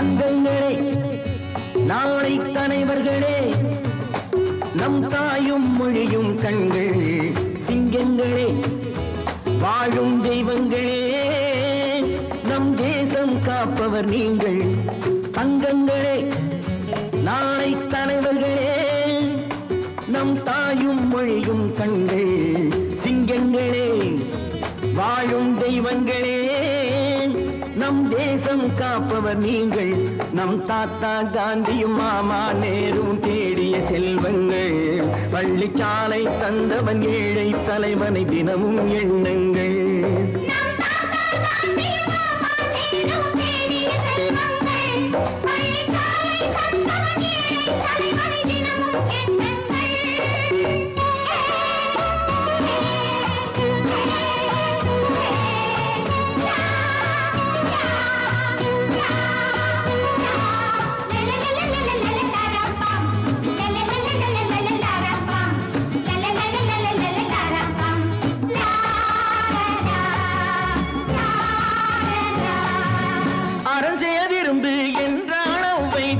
தங்கங்களே நாளை தலைவர்களே நம் தாயும் மொழியும் கண்கள் சிங்கங்களே வாழும் தெய்வங்களே நம் தேசம் காப்பவர் நீங்கள் தங்கங்களே நாளை தலைவர்களே நம் தாயும் மொழியும் கண்கள் சிங்கங்களே வாழும் தெய்வங்களே நம் தேசம் காப்பவர் நீங்கள் நம் தாத்தா காந்தியும் மாமா நேரும் தேடிய செல்வங்கள் பள்ளிச்சாலை தந்தவன் ஏழை தலைவனை தினமும் எண்ணுங்கள்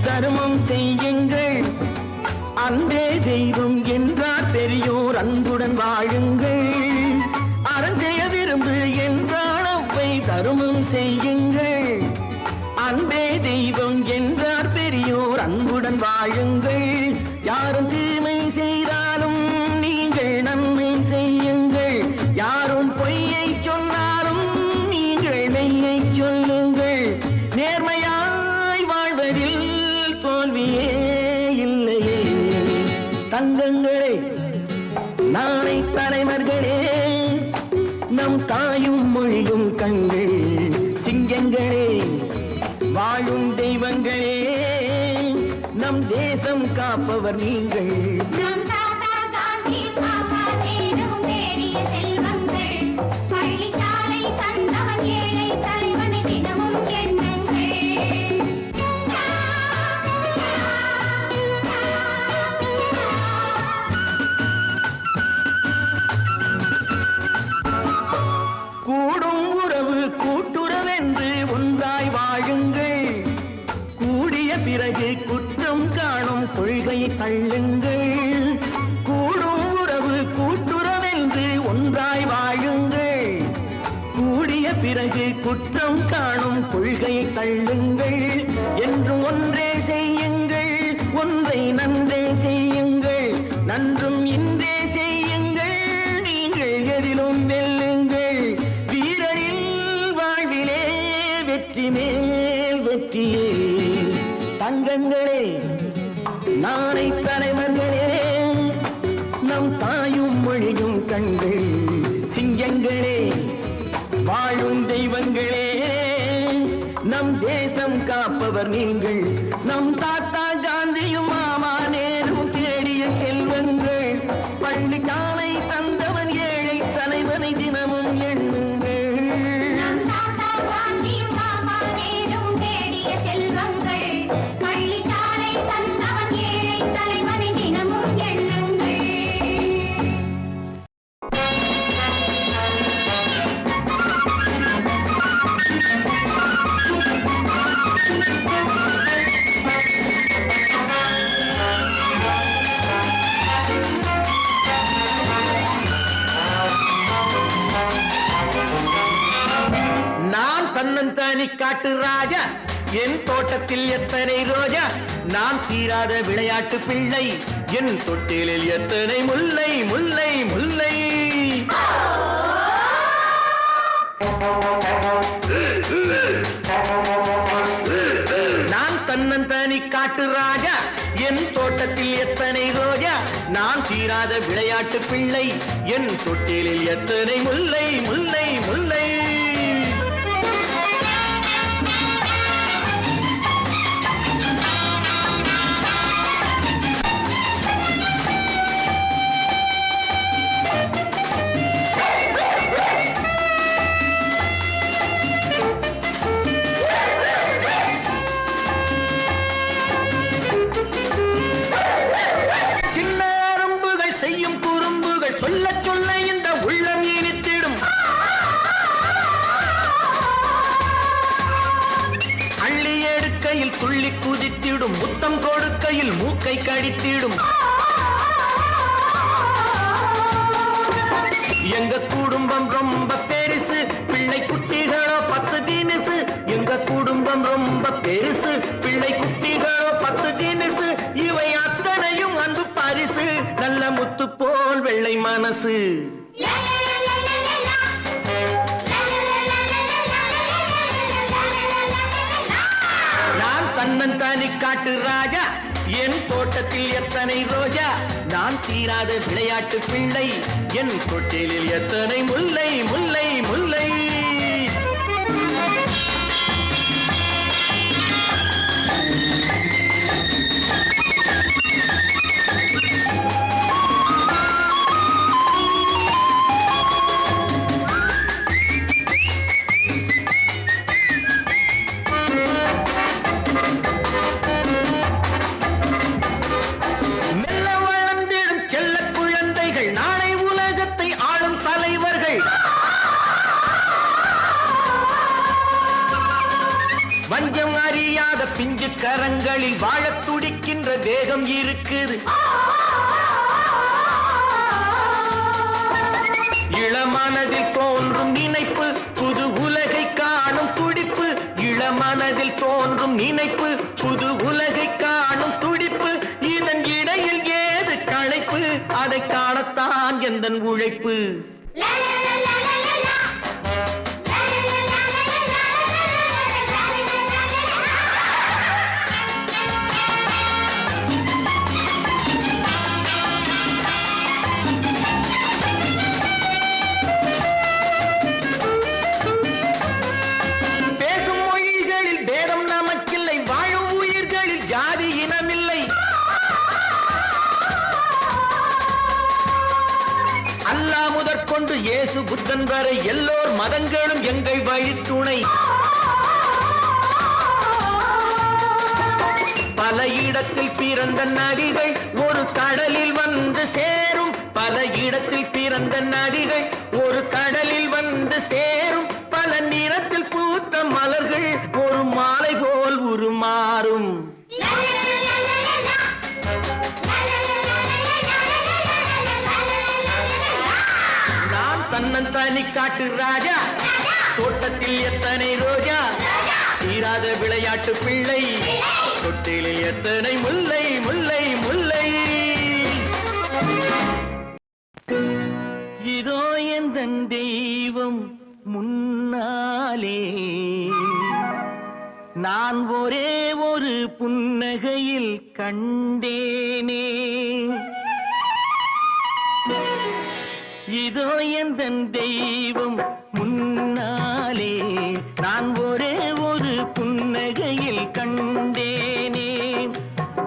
தர்மம் செய்யுங்கள் அன்பே தெய்வம் என்றார் பெரியோர் அன்புடன் வாழுங்கள் அறம் செய்ய விரும்பு என்றால் அவ்வை தர்மம் செய்யுங்கள் அன்பே தெய்வம் என்றார் பெரியோர் அன்புடன் வாழுங்கள் யாரும் தீமை செய்தாலும் நீங்கள் நன்மை செய்யுங்கள் யாரும் பொய்யை சொன்னாலும் நீங்கள் மெய்யை சொல்லுங்கள் நேர்மையாய் வாழ்வதில் தோல்வியே இல்லையே தங்கங்களே நாளை தலைவர்களே நம் தாயும் மொழியும் கண்கள் சிங்கங்களே வாழும் தெய்வங்களே நம் தேசம் காப்பவர் நீங்கள் கூட்டுறவென்று ஒன்றாய் வாழுங்கள் கூடிய பிறகு குற்றம் காணும் கொள்கையை தள்ளுங்கள் கூடும் உறவு கூட்டுறவென்று ஒன்றாய் வாழுங்கள் கூடிய பிறகு குற்றம் காணும் கொள்கையை தள்ளுங்கள் என்றும் ஒன்றே செய்யுங்கள் ஒன்றை நன்றே செய்யுங்கள் நன்றும் இன்றே செய்யுங்கள் நீங்கள் எதிலும் வெல்லுங்கள் வீரரின் வாழ்விலே வெற்றி மேல் வெற்றியே தங்கங்களே நாளை தலைவர்களே நம் தாயும் மொழியும் கண்கள் சிங்கங்களே வாழும் தெய்வங்களே நம் தேசம் காப்பவர் நீங்கள் நம் தாத்தா காந்தியும் மாமா நேரும் தேடிய செல்வங்கள் பள்ளிச்சாலை தந்தவன் ஏழை தலைவனை தினமும் எண்ணுங்கள் தன்னந்தானி காட்டு ராஜா என் தோட்டத்தில் எத்தனை ரோஜா நான் தீராத விளையாட்டு பிள்ளை என் தொட்டிலில் எத்தனை முல்லை முல்லை முல்லை நான் தன்னந்தானி காட்டு ராஜா என் தோட்டத்தில் எத்தனை ரோஜா நான் தீராத விளையாட்டு பிள்ளை என் தொட்டிலில் எத்தனை முல்லை முல்லை முல்லை சொல்ல சொல்ல இந்த உள்ளம் இனித்திடும் துள்ளி குதித்திடும் முத்தம் கொடுக்கையில் மூக்கை கடித்திடும் எங்க குடும்பம் ரொம்ப பெருசு பிள்ளை குட்டிகளோ 10 தினசு எங்க குடும்பம் ரொம்ப பெருசு பிள்ளை குட்டிகளோ 10 தினசு இவை அத்தனையும் அன்பு பரிசு நல்ல முத்து போல் வெள்ளை மனசு நான் தன்னந்தானி காட்டு ராஜா என் தோட்டத்தில் எத்தனை ரோஜா நான் தீராத விளையாட்டு பிள்ளை என் தொட்டிலில் எத்தனை முல்லை முல்லை முல்லை வஞ்சம் அறியாத பிஞ்சு கரங்களில் வாழத் துடிக்கின்ற வேகம் இருக்குது இளமனதில் தோன்றும் நினைப்பு புது உலகை காணும் துடிப்பு இளமனதில் தோன்றும் நினைப்பு புது உலகை காணும் துடிப்பு இதன் இடையில் ஏது களைப்பு அதை காணத்தான் எந்தன் உழைப்பு அல்லாஹ் முதற்கொண்டு இயேசு புத்தன் வரை எல்லோர் மதங்களும் எங்கள் வழித்துணை பல இடத்தில் பிறந்த நதிகள் ஒரு கடலில் வந்து சேரும் பல இடத்தில் பிறந்த நதிகள் ஒரு கடலில் வந்து சேரும் பல நிறத்தில் பூத்த மலர்கள் ஒரு மாலை போல் உருமாறும் தன்னந்தானி காட்டு ராஜா தோட்டத்தில் எத்தனை ரோஜா தீராத விளையாட்டு பிள்ளை தொட்டிலில் எத்தனை முல்லை முல்லை முல்லை இதோ எந்தன் தெய்வம் முன்னாலே நான் ஒரே ஒரு புன்னகையில் கண்டேனே இதோ எந்தன் தெய்வம் முன்னாலே நான் ஒரே ஒரு புன்னகையில் கண்டேனே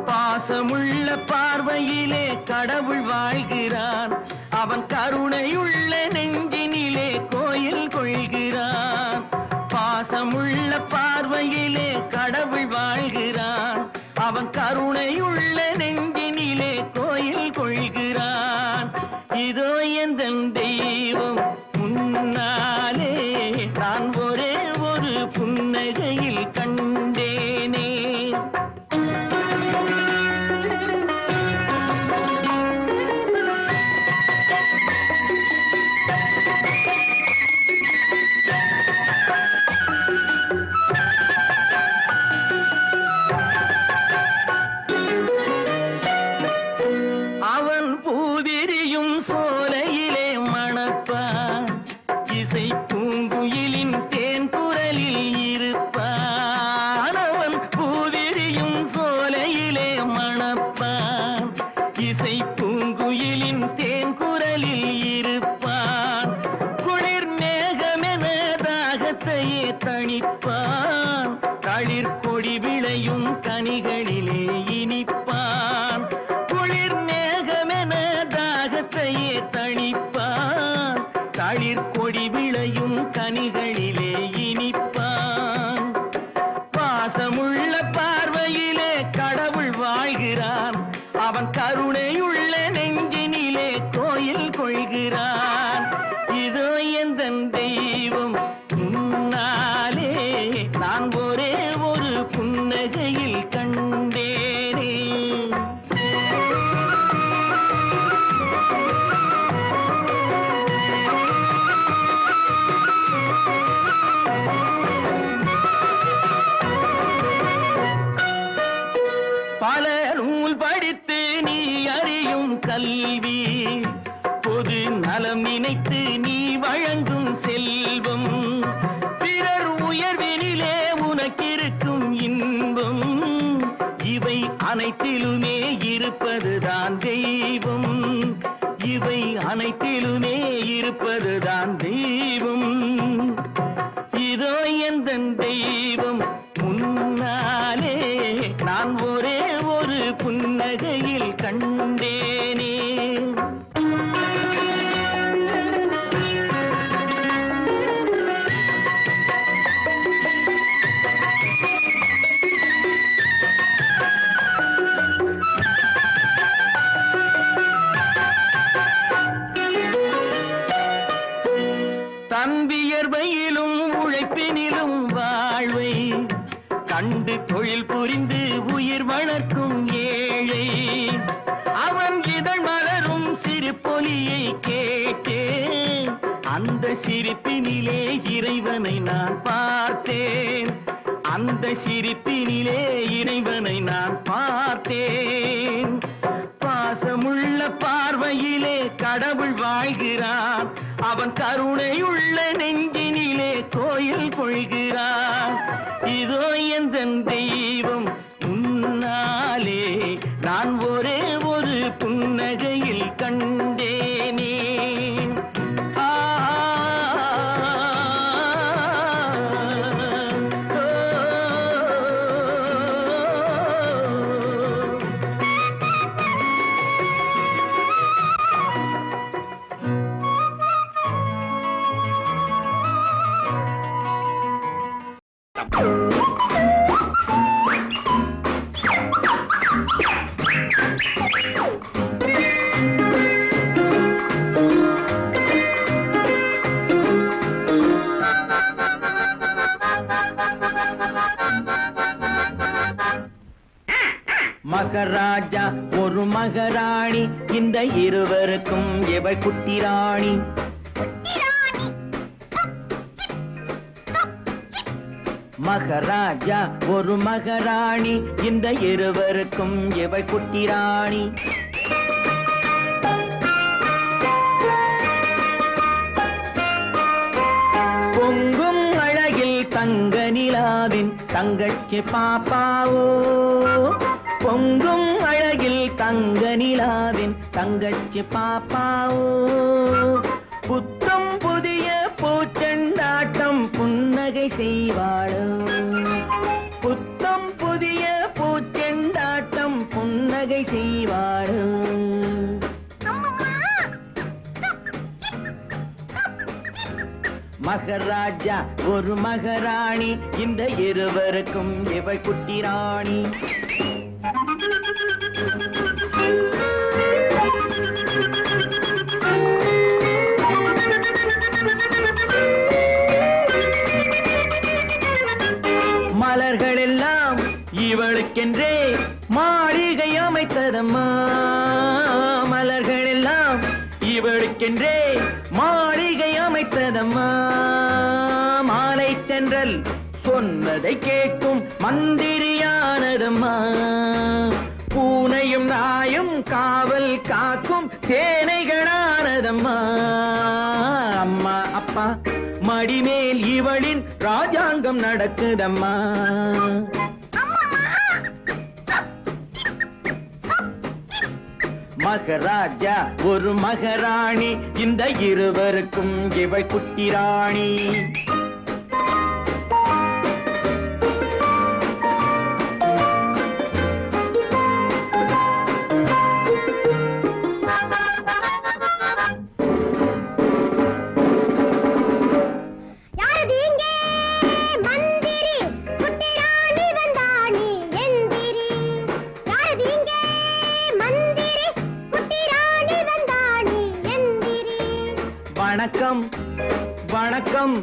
பாசமுள்ள பார்வையிலே கடவுள் வாழ்கிறான் அவன் கருணையுள்ள நெஞ்சினிலே கோயில் கொள்கிறான் பாசமுள்ள பார்வையிலே கடவுள் வாழ்கிறான் அவன் கருணையுள்ள நெஞ்சினிலே கோயில் கொள்கிறான் இதோ எந்தன் தெய்வம் முன்னாலே நான் ஒரே ஒரு புன்னகையில் கண்டேனே அவன் பூவிரியும் சோலையிலே மணப்பான் இசை பூங்குயிலின் தேன் குரலில் இருப்பான் அவன் பூவிரியும் சோலையிலே மணப்பான் இசை பூங்குயிலின் தேன் குரலில் இருப்பான் குளிர் மேகமென தாகத்தையே தணிப்பான் தளிர் கொடி விளையும் கனிகளிலே இனிப்பான் குளிர் மேகமென தாகத்தையே தணிப்பான் தளிர் கொடி விளையும் கனிகளிலே இனிப்பான் பாசமுள்ள பார்வையிலே கடவுள் வாழ்கிறான் அவன் கருணையுள்ள நெஞ்சினிலே கோயில் கொள்கிறான் இதோ எந்தன் தெய்வம் முன்னாலே நான் ஒரே ஒரு புன்னகையில் இருப்பதுதான் தெய்வம், இவை அனைத்திலுமே இருப்பதுதான் தெய்வம். இதோ எந்த தெய்வம் முன்னாலே நான் ஒரே ஒரு புன்னகையில் கண்டேனே. தன்வியர்வையிலும் உழைப்பினிலும் வாழ்வை கண்டு தொழில் புரிந்து உயிர் வளர்க்கும் ஏழை, அவன் இதழ் மலரும் சிறு பொலியை கேட்டேன், அந்த சிரிப்பினிலே இறைவனை நான் பார்த்தேன், அந்த சிரிப்பினிலே இறைவனை நான் பார்த்தேன். பாசமுள்ள பார்வையிலே கடவுள் வாழ்கிறான், அவன் கருணையுள்ள நெஞ்சினிலே கோயில் கொள்கிறான். இதோ எந்த தெய்வம் முன்னாலே நான் ஒரே ஒரு புன்னகையில் கண்டேனே. மகராஜா ஒரு மகராணி, இந்த இருவருக்கும் எவள் குட்டி ராணி. மகராஜா ஒரு மகராணி, இந்த இருவருக்கும் எவள் குட்டி ராணி. பொங்கும் அழகில் தங்க நிலாவின் தங்கச்சி பாப்பாவோ, பொங்கும் அழகில் தங்க நிலாவின் தங்கச்சி பாப்பாவோ. புத்தம் புதிய பூச்செண்டாட்டம் புன்னகை செய்வாளோ, புத்தம் புதிய பூச்செண்டாட்டம் புன்னகை செய்வாளோ. மகராஜா ஒரு மகராணி, இந்த இருவருக்கும் இவள் குட்டி ராணி. மலர்கள் எல்லாம் இவளுக்கென்றே மாளிகை அமைத்ததம்மா, மலர்கள் எல்லாம் இவளுக்கென்றே மாளிகை அமைத்ததம்மா. மாலை தென்றல் சொன்னதை கேட்கும் மந்திரியானதம்மா, பூனையும் நாயும் காவல் காக்கும் சேனைகளானதம்மா. அம்மா அப்பா மடிமேல் இவளின் ராஜாங்கம் நடக்குதம்மா. மகராஜா ஒரு மகராணி, இந்த இருவருக்கும் இவள் குட்டி ராணி. வணக்கம் வணக்கம்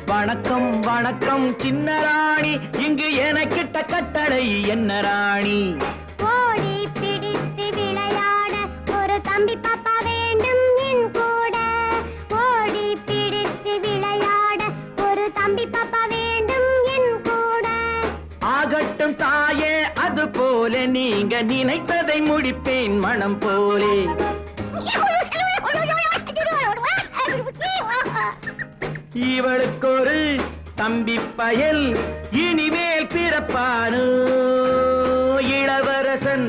வணக்கம் வணக்கம் சின்ன ராணி, இங்கு எனக்கிட்ட கட்டளை என்ன ராணி? ஓடி பிடித்து விளையாட ஒரு தம்பி பாப்பா வேண்டும் என் கூட, ஓடி பிடித்து விளையாட ஒரு தம்பி பாப்பா வேண்டும் என் கூட. ஆகட்டும் தாயே, அது போல நீங்க நினைத்ததை முடிப்பேன் மனம் போலே. இவளுக்கு ஒரு தம்பி பயல் இனிமேல் பிறப்பானோ, இளவரசன்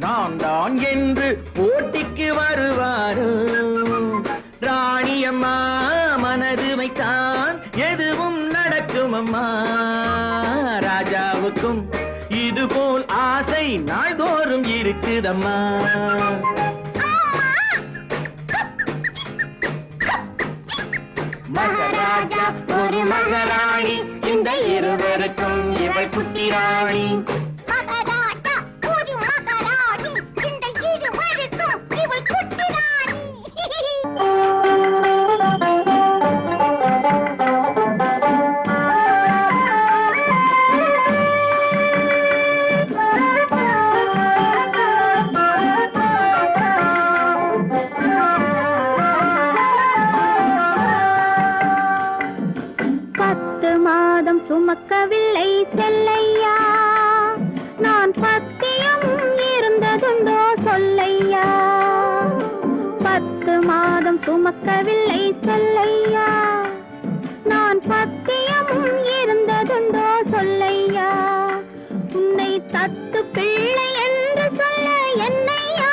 நான் தான் என்று போட்டிக்கு வருவாரு ராணியம்மா மனது வைத்தான் எதுவும் நடக்கும் அம்மா ராஜாவுக்கும் இதுபோல் ஆசை நாள்தோறும் இருக்குதம்மா மகாராஜா ஒரு மகாராணி இந்த இருவருக்கும் இவள் குட்டி ராணி மகாராஜா ஒரு மகாராணி இந்த இருவருக்கும் இவள் குட்டி ராணி சுமக்கவில்லை செல்லையா நான் பத்தியம் இருந்ததுண்டோ சொல்லையா 10 மாதம் சுமக்கவில்லை செல்லையா நான் பத்தியம் இருந்ததுண்டோ சொல்லையா உன்னை தத்து பிள்ளை என்று சொல்ல என்னையா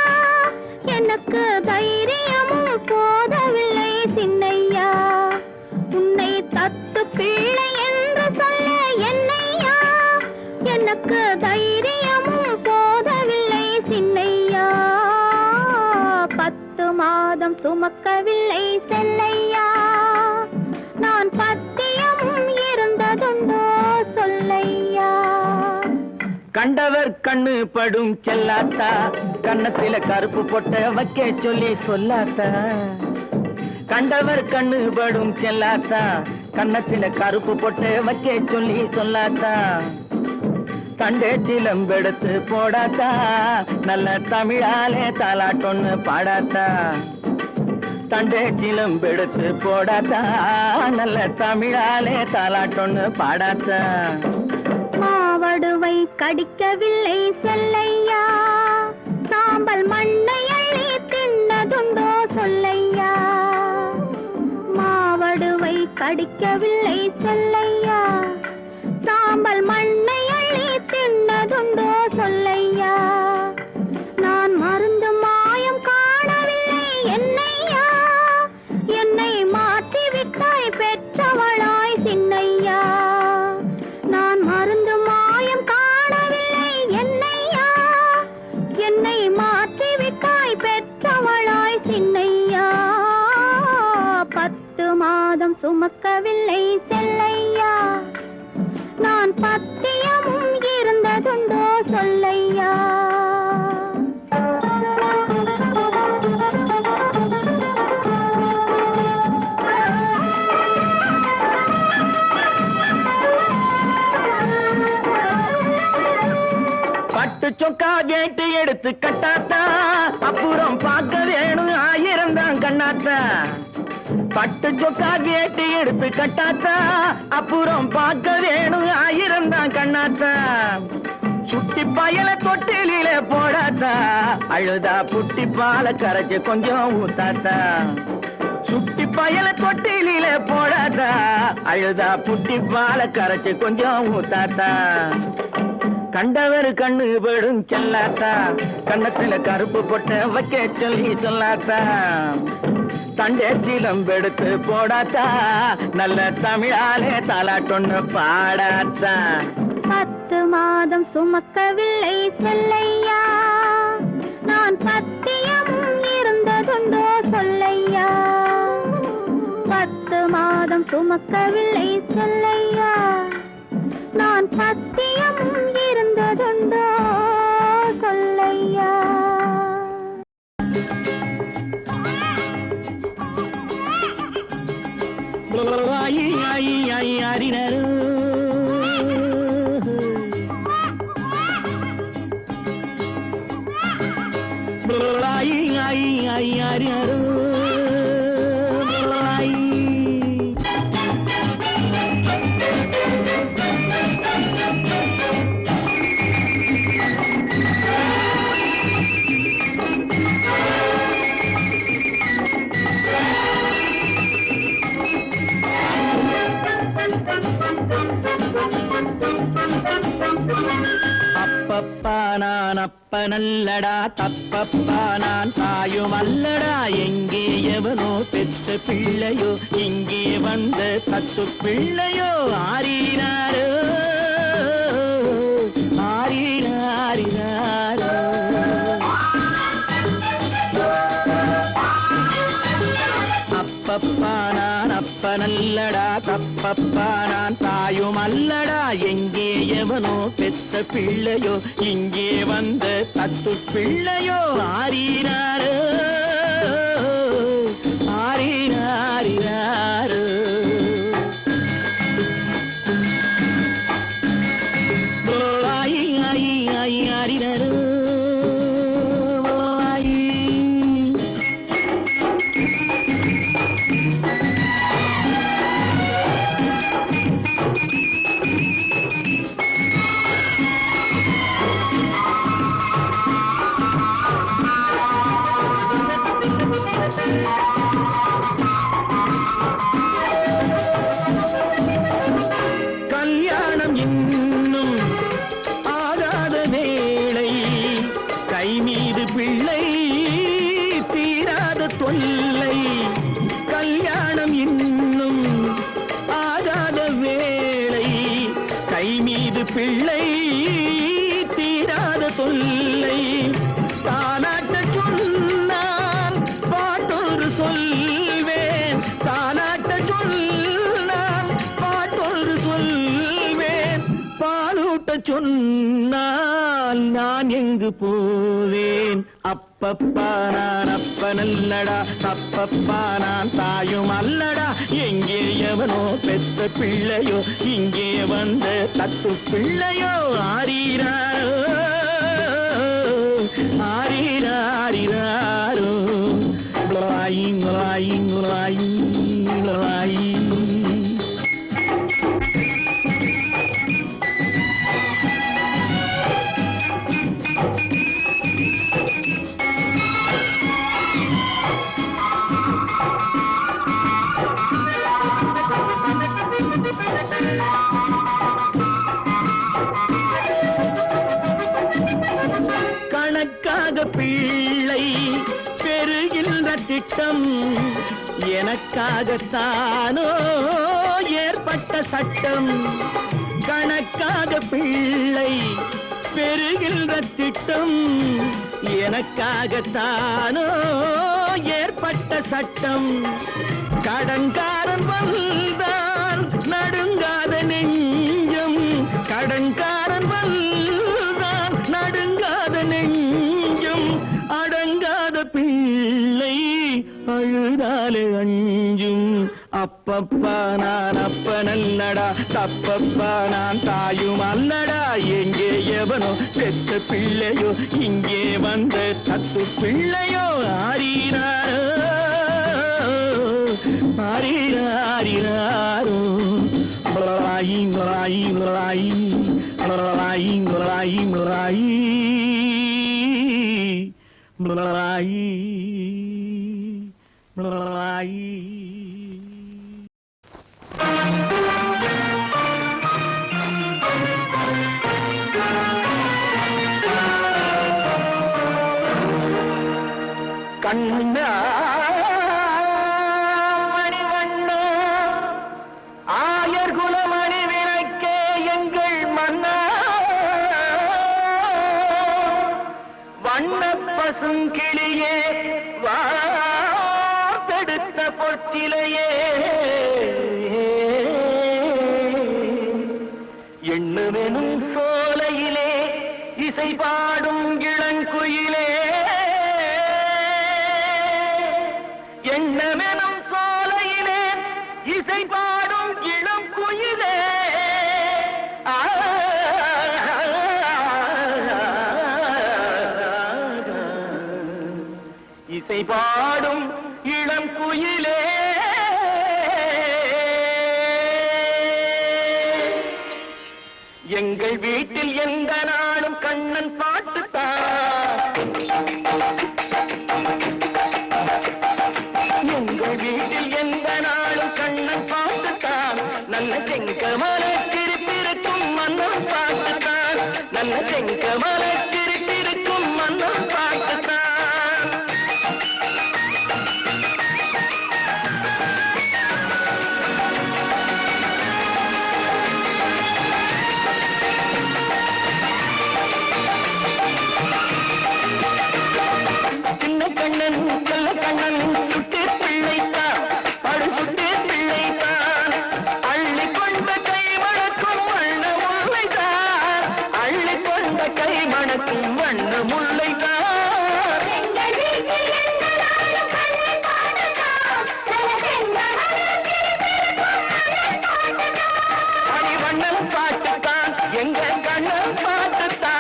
எனக்கு தைரியமும் போதவில்லை சின்னையா உன்னை தத்து பிள்ளை என்று சொல்ல என்னையா எனக்கு தைரியமும் போதவில்லை சின்னையா 10 மாதம் சுமக்கவில்லை செல்லையா நான் பத்தியமும் இருந்ததுண்டோ சொல்லையா கண்டவர் கண்ணு படும் செல்லாத்தா கன்னத்தில கருப்பு பொட்ட வைக்க சொல்லி சொல்லாத்தா கண்டவர் கண்ணு படும் செல்லாத்தா கன்னத்தில கருப்பு பொட்டு வைக்க சொல்லி சொல்லாத்தா தண்டே சிலம்பெடுத்து போடாத்தா நல்ல தமிழாலே தாலாட்டொன்னு பாடாத்தா தண்டே சிலம்பெடுத்து போடாத்தா நல்ல தமிழாலே தாலாட்டொன்னு பாடாத்தா மாவடுவை கடிக்கவில்லை செல்லையா சாம்பல் மண்ணை அள்ளி தின்னதுண்டோ சொல்லையா மாவடுவை கடிக்கவில்லை செல்லையா சாம்பல் மண்ணை அள்ளி தின்னதுண்டோ சொல்லையா நான் மருந்து மாயம் காணவில்லை என்னையா என்னை மாற்றி விட்டாய் பெற்றவளாய் சின்னையா நான் மருந்து மாயம் காணவில்லை என்னையா என்னை மாற்றி விட்டாய் பெற்றவளாய் சின்னையா 10 மாதம் சுமக்கவில்லை செல்லையா நான் பத்தியமும் இருந்ததுண்டோ சொல்லையா பட்டு சொக்கா கேட்டு எடுத்து கட்டாத்தா அப்புறம் பார்க்க வேணும் 1000 தான் கண்ணாத்தா பட்டு சொக்கா கேட்டு எடுத்து கட்டாத்தா அப்புறம் பார்க்க வேணும் 1000 தான் கண்ணாத்தா சுட்டி பயல தொட்டில போடாத்தா அழுதா புட்டி பால கரைச்சு கொஞ்சம் ஊத்தாத்தா சுட்டி பயல தொட்டில போடாத்தா அழுதா புட்டி பால கரைச்சு கொஞ்சம் ஊத்தாத்தா கண்டவர் கண்ணு படும் செல்லாத்தா கண்ணத்துல கருப்பு பொட்ட வைக்க சொல்லி சொல்லாத்தா தண்டே சிலம்பெடுத்து போடாத்தா நல்ல தமிழாலே தாலாட்டொன்னு பாடாத்தா 10 மாதம் சுமக்கவில்லை செல்லையா நான் பத்தியமும் இருந்ததுண்டோ சொல்லையா 10 மாதம் சுமக்கவில்லை செல்லையா நான் பத்தியமும் இருந்ததுண்டோ சொல்லையா ஆயி ஆயி ஆயி அறினரு ஆயி ஆயி ஆயி அறினரு அப்பப்பா நான் அப்பனல்லடா தப்பப்பா நான் தாயும் அல்லடா எங்கே எவனோ பெற்ற பிள்ளையோ இங்கே வந்த தத்து பிள்ளையோ ஆரீராரோ ஆரீராரிராரோ அப்பப்பா நான் அப்பனல்லடா தப்பப்பா நான் தாயும் அல்லடா எங்கே எவனோ பெற்ற பிள்ளையோ இங்கே வந்த தத்து பிள்ளையோ ஆரீராரோ ஆரீராரிராரோ ஆயி ஆயி ஆயி ஆரிராரோ கல்யாணம் இன்னும் ஆகாத வேளை கை மீது பிள்ளை தீராத தொல்லை கல்யாணம் இன்னும் ஆகாத வேளை கை மீது பிள்ளை தீராத தொல்லை தானாட்ட சொன்னால் பாட்டொரு சொல்வேன் தானாட்ட சொன்னால் பாட்டொரு சொல்வேன் பாலூட்ட சொன்னால் நான் எங்கு போவேன் அப்பப்பா நான் அப்பனல்லடா தப்பப்பா நான் தாயும் அல்லடா எங்கே எவனோ பெற்ற பிள்ளையோ இங்கே வந்த தத்து பிள்ளையோ ஆரீராரோ ஆரீராரிராரோ லாயி லாயி லாயி லாயி கணக்காக பிள்ளை பெறுகின்ற திட்டம் எனக்காகத்தானோ ஏற்பட்ட சட்டம் கணக்காக பிள்ளை பெறுகின்ற திட்டம் எனக்காகத்தானோ ஏற்பட்ட சட்டம் கடன்காரன் வந்தால் நடுங்காத நெஞ்சம் கடன்காரன் வந்தால் நடுங்காத நெஞ்சம் அடங்காத பிள்ளை அழுதாலே அஞ்சும் அப்பப்பா நான் அப்பனல்லடா தப்பப்பா நான் தாயும் அல்லடா எங்கே எவனோ பெற்ற பிள்ளையோ இங்கே வந்த தத்து பிள்ளையோ ஆரீராரோ ஆரீராரிராரோ லாயி லாயி லாயி லாயி லாயி லாயி லாயி லாயி கண்ணா மணிவண்ணா ஆயர் குலமணி விளக்கே எங்கள் மன்னா வண்ண பசுங்கிளியே வார்த்தெடுத்த பொற்சிலையே எண்ணுவெனும் சோலையிலே இசை பாடும் இளங்குயிலே எண்ணமெனும் சோலையிலே இசை பாடும் இளம் குயிலே இசை பாடும் இளம் குயிலே எங்கள் வீட்டில் எந்த நாளும் கண்ணன் பாட்டுத்தான் எங்கள் வீட்டில் எந்த நாளும் கண்ணன் பாட்டுத்தான் நல்ல செங்கமல திருப்பிருக்கும் மன்னன் பாட்டுத்தான் நல்ல செங்கமல சிரித்திருக்கும் மன்னன் பாட்டுத்தான். சின்ன கண்ணன் செல்ல கண்ணன் சுட்டு பிள்ளைத்தான், படு சுட்டு பிள்ளைத்தான். அள்ளி கொண்ட கை மணக்கும் வண்ண முல்லைத்தான், அள்ளி கொண்ட கை மணக்கும் வண்ண முல்லைத்தான். அணிவண்ணன் பாட்டுத்தான், எங்க கண்ணன் பாட்டுத்தான்.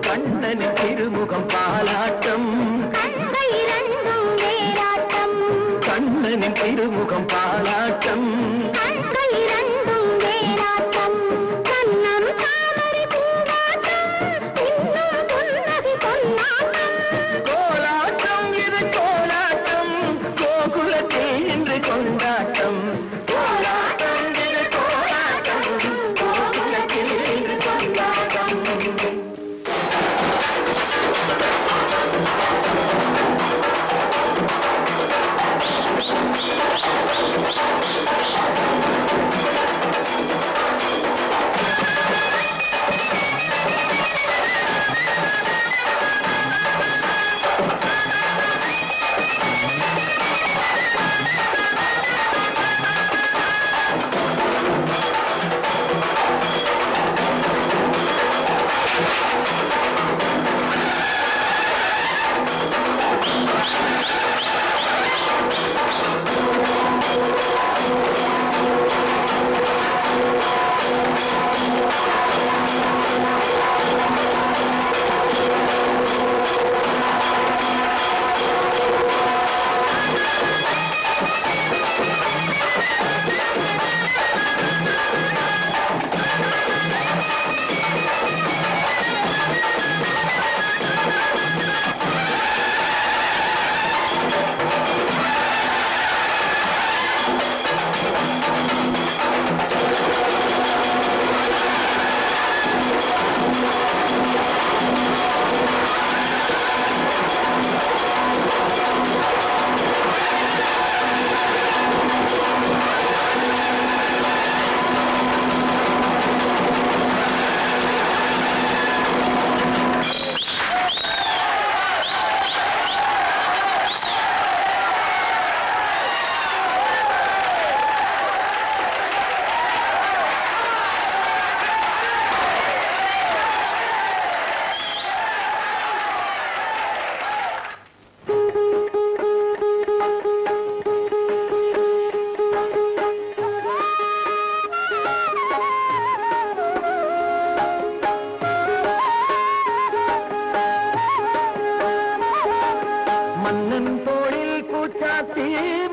கண்ணனின் திருமுகம் பாலாட்டம், கண்ணனின் திருமுகம் பாலாட்டம். கோலாட்டம் இது கோலாட்டம், கோகுலத்தில் இன்று கொண்டாட்டம். கோலாட்டம் இது கோலாட்டம், கோகுலத்தில் இன்று கொண்டாட்டம். Thank you.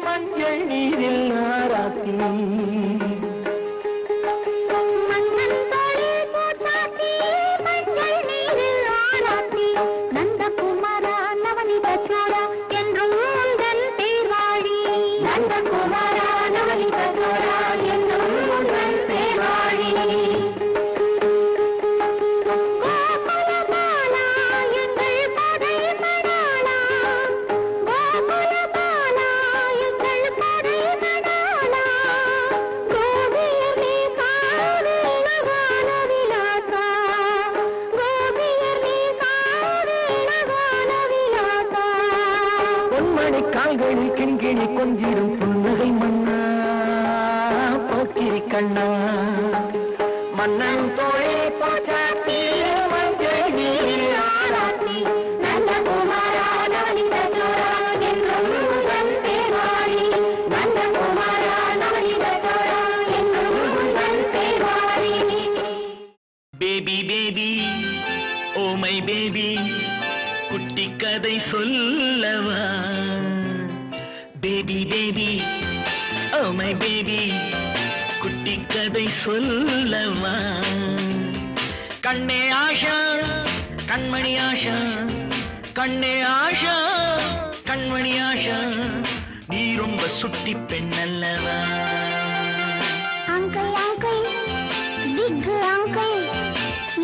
மஞ்சள் நீரில் ஆராத்தி கால்களில் கிண்கிணி கொஞ்சிடும் புன்னகை மன்னா போக்கிரி கண்ணா மன்னன் தோழே போச்சாத்தி மஞ்சள் நீரில் ஆராத்தி நல்ல குமாரா நவனித சோரா என்றும் உந்தன் பேர்வாழி நல்ல குமாரா நவனித சோரா என்றும் உந்தன் பேர்வாழி baby baby oh my baby குட்டி கதை சொல்லவா baby baby oh my baby குட்டி கதை சொல்லவா கண்ணே ஆஷா கண்மணி ஆஷா கண்ணே ஆஷா கண்மணி ஆஷா நீ ரொம்ப சுட்டி பெண் அல்லவா அங்கிள் அங்கிள் பிக் அங்கிள்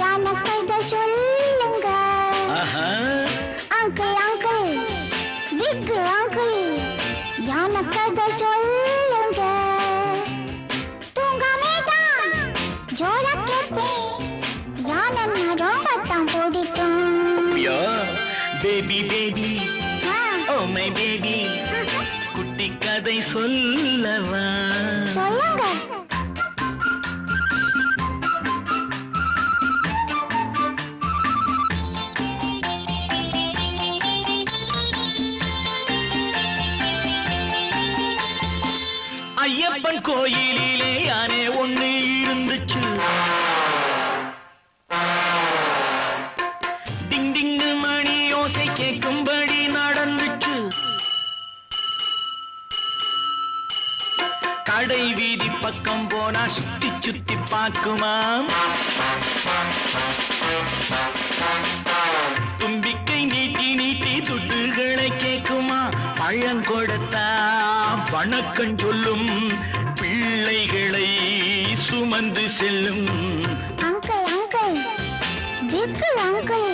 யான கதை சொல்லுங்க ஆஹா அங்கிள் அங்கிள் பிக் அங்கிள் யான கதை சொல்லுங்க தூங்காமேதான் ஜோரா கேட்பேன் யான ரொம்ப தான் பிடிக்கும் baby baby oh my baby குட்டி கதை சொல்லவா சொல்லுங்க ஐயப்பன் கோயிலிலே யானே ஒண்ணு இருந்துச்சு டிங் டிங் மணி ஓசை கேட்கும்படி நடந்துச்சு கடை வீதி பக்கம் போனா சுத்தி சுத்தி பார்க்குமாம் தும்பிக்கை நீட்டி நீட்டி துட்டுகளை கேட்குமா பழம் கொடுத்தா வணக்கம் சொல்லும் பிள்ளைகளை சுமந்து செல்லும் அங்கிள் அங்கிள் பிக் அங்கிள்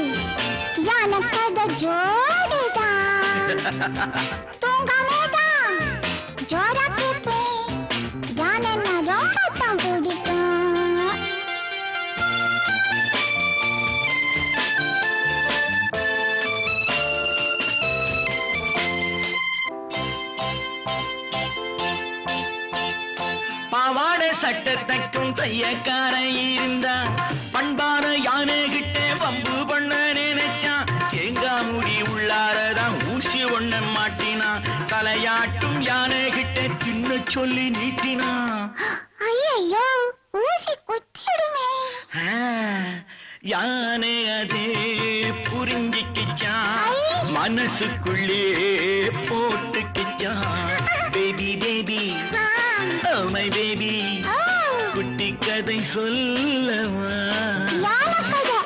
யான கதை ஜோடிதான் தூங்காமேதான் ஜோரா கேட்பேன் யான ரொம்ப தான் பிடிக்கும் பாவாடை சட்டை தைக்கும் தையக்காரன் இருந்தா பண்பான யானை கிட்ட வம்பு பண்ண நினைச்சான் தேங்காய் முடி உள்ளாரதான் ஊசி ஒண்ண மாட்டினா தலையாட்டும் யானை கிட்ட சின்ன சொல்லி நீட்டினா ஐயோ ஊசி குத்திடுமே யானை அதே புரிஞ்சிக்கிச்சான் மனசுக்குள்ளே போட்டுக்கிச்சான் baby baby oh my baby குட்டி கதை சொல்லவா யான கதை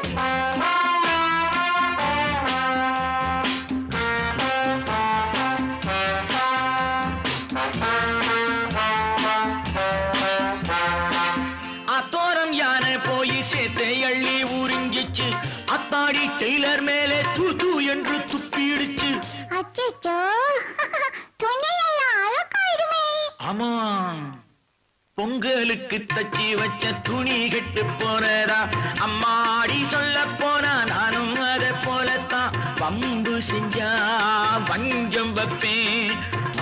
அத்தோரம் யானை போய் சேத்தை அள்ளி உறிஞ்சிச்சு அத்தாடி டெய்லர் மேலே தூ என்று துப்பிடுச்சு அச்சச்சோ துணியெல்லாம் அழகாயிடுமே ஆமா பொங்கலுக்கு தச்சி வச்ச துணி கெட்டு போனதா அம்மாடி சொல்ல போனா நானும் அதை போலத்தான் பம்பு செஞ்சா வஞ்சம் வைப்பேன்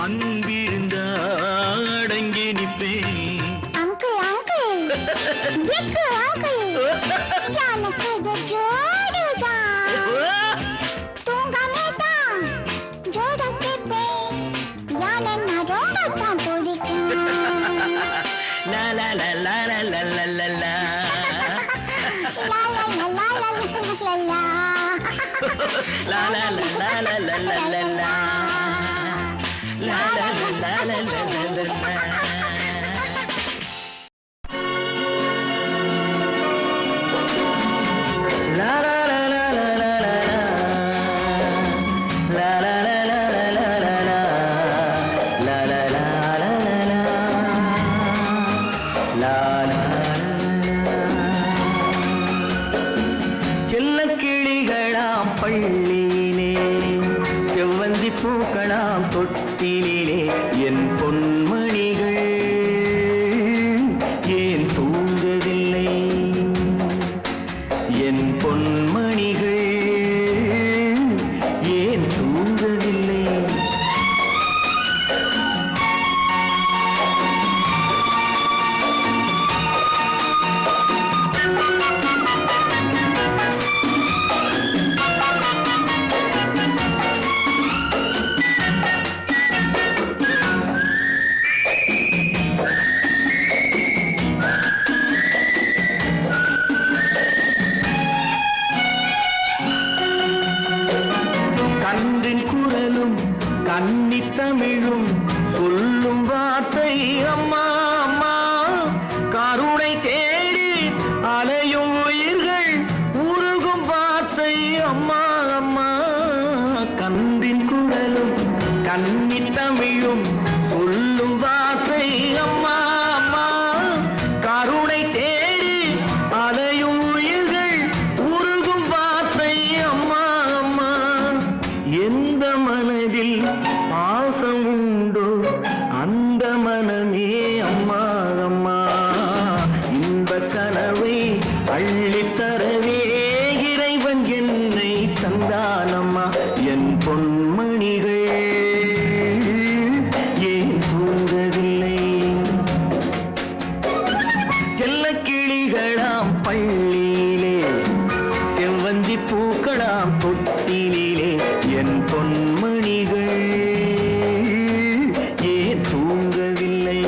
அன்பிருந்தா அடங்கி நிப்பேன் அங்கிள் அங்கிள் பிக் அங்கிள் யான கதை ஜோடிதான் தூங்காமேதான் ஜோரா கேட்பேன் யான ரொம்ப தான் பிடிக்கும் லா லா லா லா லா லா லா லா லா. லா லா லா லா லா லா லா லா லா லா லா லா லா லா லா. லா லா லா லா லா லா லா. செல்லக்கிளிகளாம் பள்ளியிலே செவ்வந்தி பூக்களாம் தொட்டிலே என் பொன்மணிகள் ஏன் தூங்கவில்லை என் பொன்மணிகள் ஏன் தூங்கவில்லை கன்னித்தமிழும் சொல்லும் வார்த்தை அம்மா அம்மா கருணை தேடி அலையும் உயிர்கள் உருகும் வார்த்தை அம்மா அம்மா கன்றின் குரலும் கன்னித்தமிழும் சொல்லும் வார்த்தை அம்மா அம்மா கருணை தேடி அலையும் உயிர்கள் உருகும் வார்த்தை அம்மா அம்மா எந்த மனதில் பாசம் உண்டோ அந்த மனமே அம்மா அம்மா இன்ப கனவை அள்ளித்தரவே இறைவன் என்னை தந்தானம்மா என் பொன்மணிகள் ஏன் தூங்கவில்லை செல்லக்கிளிகளாம் பள்ளியிலே செவ்வந்தி பூக்களாம் தொட்டிலே என் பொன்மணிகள் ஏன் தூங்கவில்லை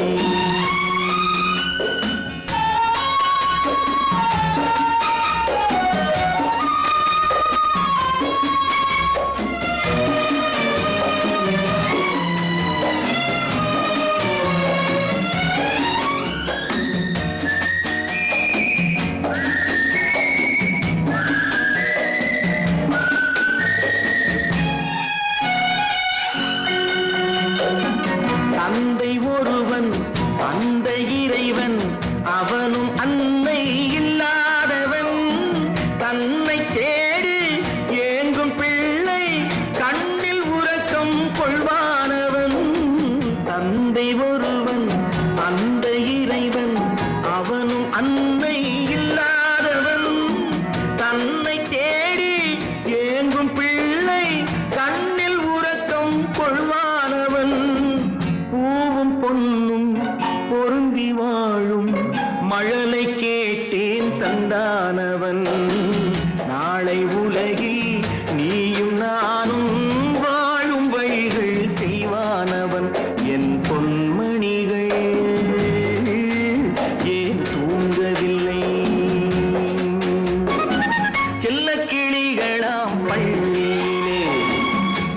தந்தை ஒருவன் அந்த இறைவன் அவனும் அன்னை இல்லாதவன் தன்னை தேடி ஏங்கும் பிள்ளை கண்ணில் உறக்கம் கொள்வானவன் தந்தை ஒருவன் அந்த இறைவன் அவனும் அன்னை இல்லாதவன் தன்னை தேடி ஏங்கும் பிள்ளை கண்ணில் உறக்கம் கொள்வானவன் பூவும் பொன்னும் பொருந்தி வாழும் மழலை கேட்டேன் தந்தானவன் நாளை உலகில் நீயும் நானும் வாழும் வழிகள் செய்வானவன் என் பொன்மணிகள் ஏன் தூங்கவில்லை செல்லக்கிளிகளாம் பள்ளியிலே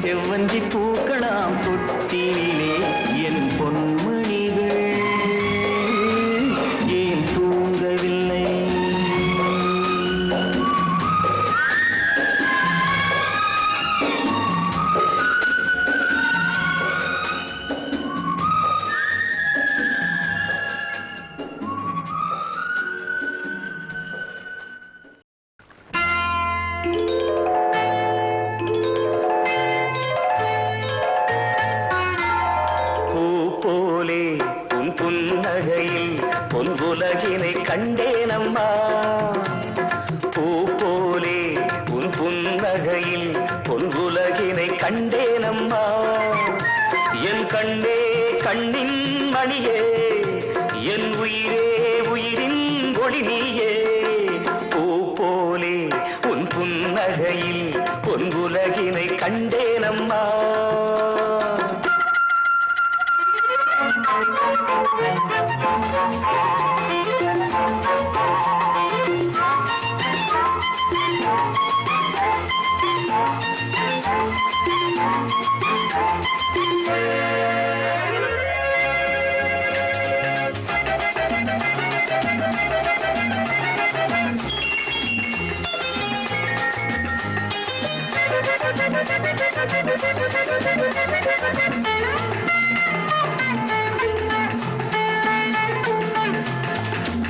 செவ்வந்தி பூக்களாம் தொட்டிலே என் பொன்மணிகள் ஏன் தூங்கவில்லை போலே உன் புன்னகையில் பொன்வுலகினை கண்டேனம்மா பூ போலே உன் புன்னகையில் பொன்வுலகினை கண்டேனம்மா என் கண்ணே கண்ணின் மணியே என் உயிரே உயிரின் ஒளி நீயே பூ போலே உன் புன்னகையில் பொன்வுலகினை கண்டேனம்மா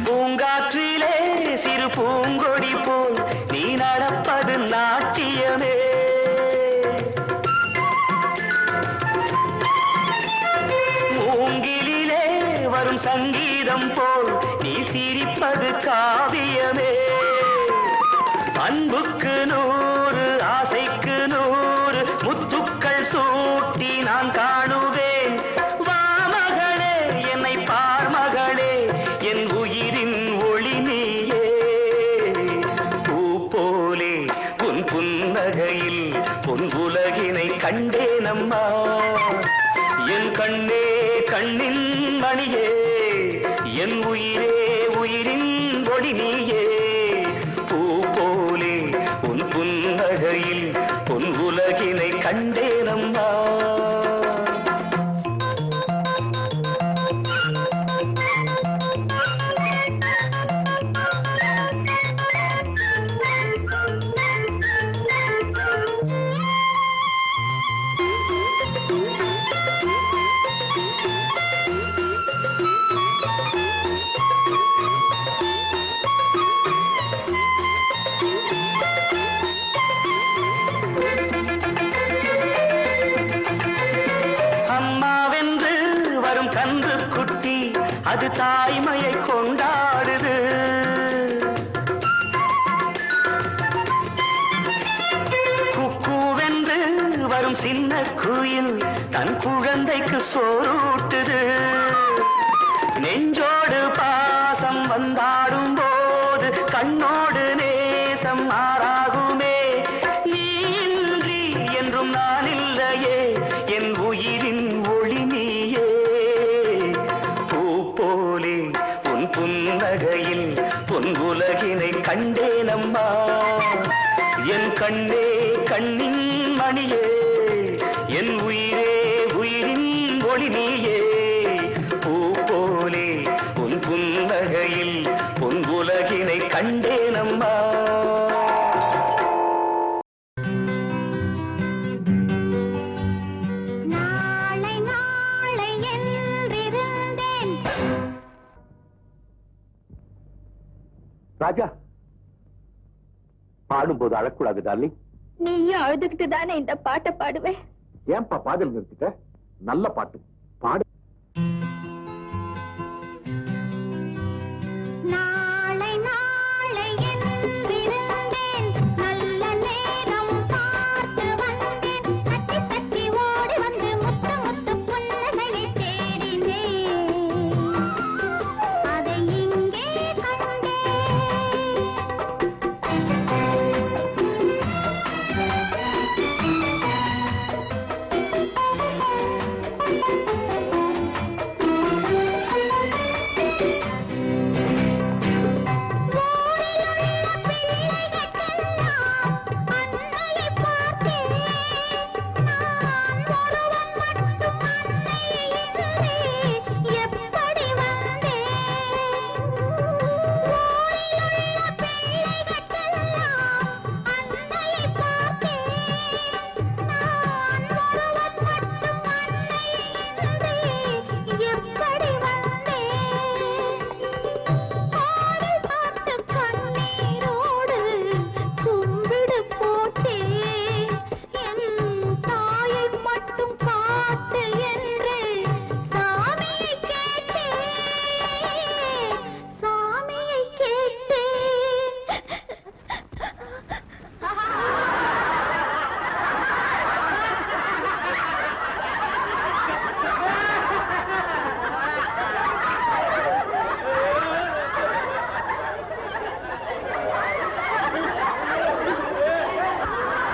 பூங்காற்றிலே சிறு பூங்கொடி போல் நீ நடப்பது நாட்டியமே. மூங்கிலே வரும் சங்கீதம் போல் நீ சிரிப்பது காவியமே. அன்புக்கு 100 ஆசைக்கு 100 முத்துக்கள் சூட்டி நான் காணுவேன். வா மகளே என்னை பார் மகளே என் உயிரின் ஒளி நீயே. பூ போலே உன் புன்னகையில் பொன் உலகினை கண்டேனம்மா. என் கண்ணே கண்ணின் மணியே என் உயிரே உயிரின் ஒளி நீயே. பூ போலே உன் புன்னகையில் பொன் உலகினை கண்டேனம்மா. அது தாய்மையை கொண்டாடுது. குக்கூவென்று வரும் சின்ன குயில் தன் குழந்தைக்கு சோறூட்டுது. நெஞ்சோடு பாசம் வந்தாடும் போது கண்ணோடு நேசம் மாறாகுமே. நீ இன்றி என்றும் நான் இல்லையே என் உயிரின் ஒளி நீயே. உன் புன்னகையில் பொன் உலகினை கண்டேனம்மா. என் கண்ணே கண்ணின் மணியே என் உயிரே உயிரின் ஒளி நீயே. பூ போலே உன் புன்னகையில் பொன் உலகினை கண்டேனம்மா. ராஜா, பாடும்போது அழக்கூடாது டார்லிங். நீயும் அழுதுகிட்டு தானே இந்த பாட்டை பாடுவேன். ஏன்பா பாடல் நிறுத்திட்ட? நல்ல பாட்டு பாடு. நாளை நாளை என்றிருந்தேன், நல்ல நேரம் பார்த்து வந்தேன். தட்டி தட்டி ஓடி வந்து முத்து முத்து புன்னகையை தேடினேன். அதை இங்கே கண்டேன்.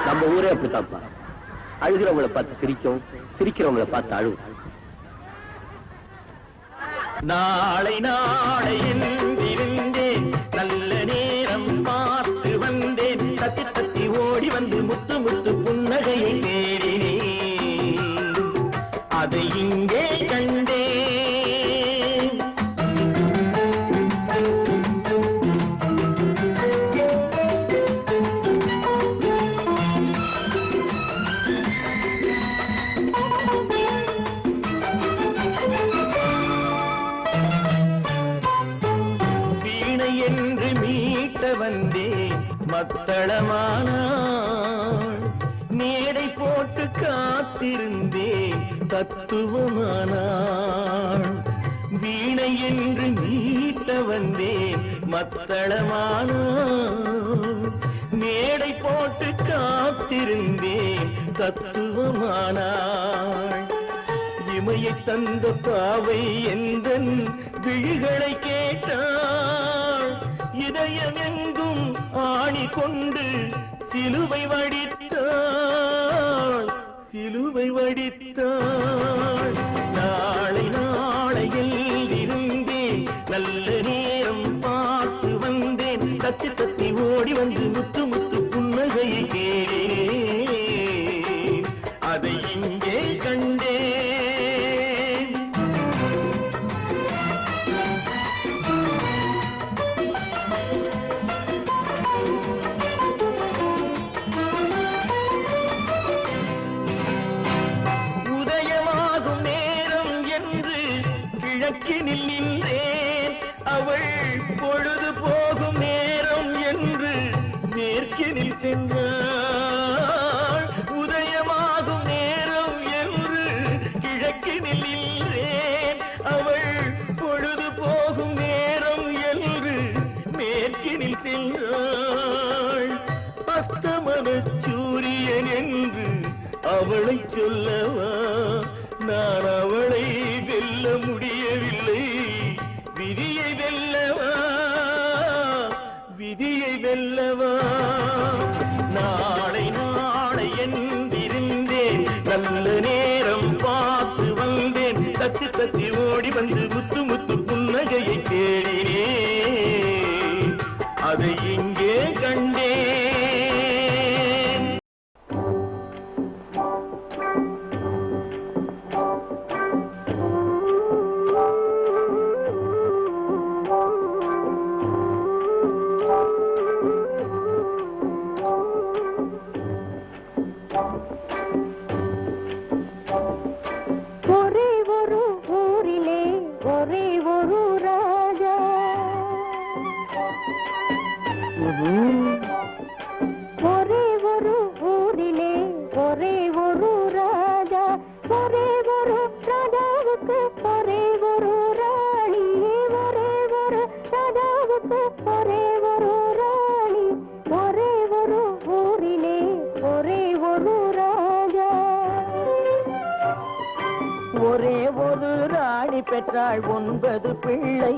நம்ம ஊரே அப்படித்தாப்பா. அழுகிறவங்களை பார்த்து சிரிக்கும், சிரிக்கிறவங்களை பார்த்து அழுவும். நாளை நாளை என்றிருந்தேன், நல்ல நேரம் பார்த்து வந்தேன். மத்தளமானாள். மேடை போட்டு காத்திருந்தேன் தத்துவமானாள். வீணை என்று மீட்ட வந்தேன் மத்தளமானாள். மேடை போட்டு காத்திருந்தேன் தத்துவமானாள். இமையை தந்த பாவை எந்தன் விழிகளை கேட்டாள். இதயம் எங்கும் ஆணி கொண்டு சிலுவை வடித்தாள். சிலுவை வடித்தாள். நாளை நாளையில் இருந்தேன் நல்ல நேரம் பார்த்து வந்தேன். தத்தி தத்தி ஓடி வந்து முத்து முத்து புன்னகையை கேட்டேன். அதை இங்கே கண்டேன். கிழக்கினில் நின்றேன். அவள் பொழுது போகும் நேரம் என்று மேற்கினில் சென்றாள். உதயமாகும் நேரம் என்று கிழக்கினில் நின்றேன். அவள் பொழுது போகும் நேரம் என்று மேற்கினில் சென்றாள். அஸ்தமன சூரியன் என்று அவளை சொல்லவா? நான் அவளை வெல்ல முடியவில்லை. விதியை வெல்லவா? விதியை வெல்லவா? நாளை நாளை என்றிருந்தேன் நல்ல நேரம் பார்த்து வந்தேன். தத்தி தத்தி ஓடி வந்து முத்து முத்து புன்னகையை தேடினேன். அதை இங்கே கண்டேன். ஒரே ஒரு ராணி பெற்றாள் 9 பிள்ளை.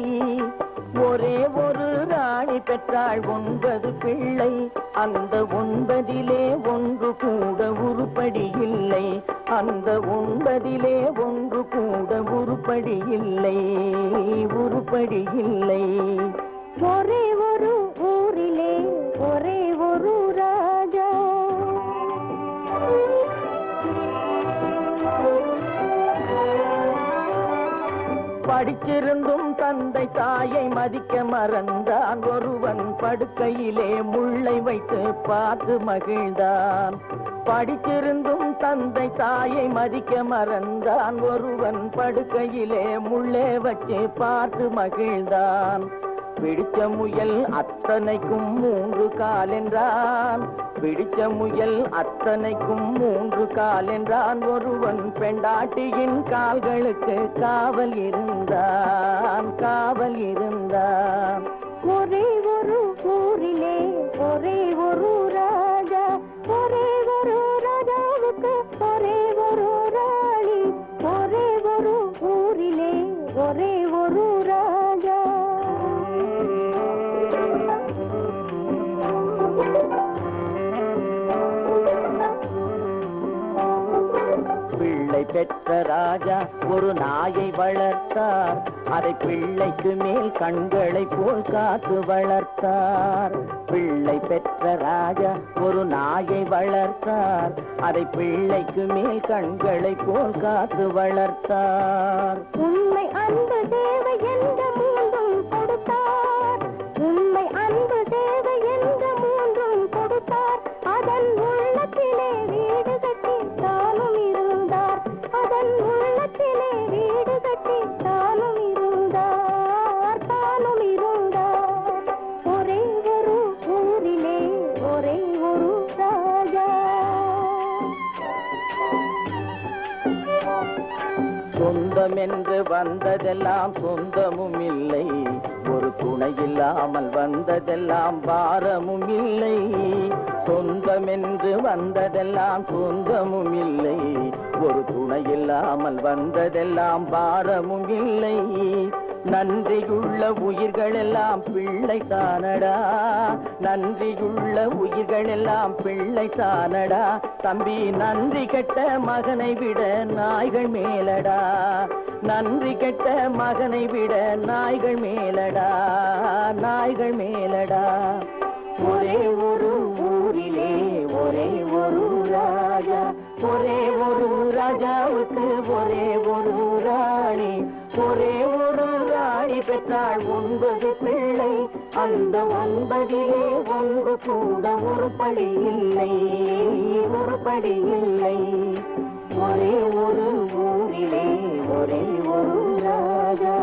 ஒரே ஒரு ராணி பெற்றாள் 9 பிள்ளை. அந்த 9 ஒன்று கூட உருப்படி இல்லை. அந்த 9 ஒன்று கூட உருப்படி இல்லை. உருப்படி இல்லை. ஒரே ஒரு ஊரிலே ஒரே ஒரு ராஜா. படிச்சிருந்தும் தந்தை தாயை மதிக்க மறந்தான். ஒருவன் படுக்கையிலே முள்ளை வைத்து பார்த்து மகிழ்ந்தான். படிச்சிருந்தும் தந்தை தாயை மதிக்க மறந்தான். ஒருவன் படுக்கையிலே முள்ளை வச்சு பார்த்து மகிழ்ந்தான். பிடிச்ச முயல் அத்தனைக்கும் 3 கால் என்றான். பிடிச்ச முயல் அத்தனைக்கும் 3 கால் என்றான். ஒருவன் பெண்டாட்டியின் கால்களுக்கு காவல் இருந்தான். காவல் இருந்தான். ஒரே ஒரு ஊரிலே ஒரே ஒரு ராஜா. ஒரே ஒரு ராஜாவுக்கு ஒரே ஒரு ராணி. ஒரே ஒரு ஊரிலே ஒரே ஒரு ராஜா. பிள்ளை பெற்ற ராஜா ஒரு நாயை வளர்த்தார். அதை பிள்ளைக்கு மேல் கண்களை போல் காத்து வளர்த்தார். பிள்ளை பெற்ற ராஜா ஒரு நாயை வளர்த்தார். அதை பிள்ளைக்கு மேல் கண்களை போல் காத்து வளர்த்தார். உண்மை அன்பு தேவை என்ற 3 கொடுத்தார். உண்மை அன்பு தேவை என்ற 3 கொடுத்தார். அதன் உள்ளத்திலே வீடு கட்டி தானும் இருந்தார். அதன் உள்ளத்திலே வீடு கட்டி தானும் இருந்தார். தானும் இருந்தார். ஒரே ஒரு ஊரிலே என்று வந்ததெல்லாம் சொந்தமும் இல்லை, ஒரு துணை இல்லாமல் வந்ததெல்லாம் பாரமும் இல்லை. சொந்தம் என்று வந்ததெல்லாம் சொந்தமும் இல்லை, ஒரு துணை இல்லாமல் வந்ததெல்லாம் பாரமும் இல்லை. நன்றியுள்ள உயிர்களெல்லாம் பிள்ளை தானடா, நன்றியுள்ள உயிர்களெல்லாம் பிள்ளை தானடா. தம்பி நன்றி கெட்ட மகனை விட நாய்கள் மேலடா, நன்றி கெட்ட மகனை விட நாய்கள் மேலடா, நாய்கள் மேலடா. ஒரே ஒரு ஊரிலே ஒரே ஒரு ராஜா, ஒரே ஒரு ராஜாவுக்கு ஒரே ஒரு ராணி, ஒரே ஒரு ராணி பெற்றாள் 9 பிள்ளை. அந்த 9 ஒன்று கூட ஒரு படி இல்லை, ஒரு படி இல்லை. ஒரே ஒரு ஊரிலே ஒரே ஒரு ராஜா.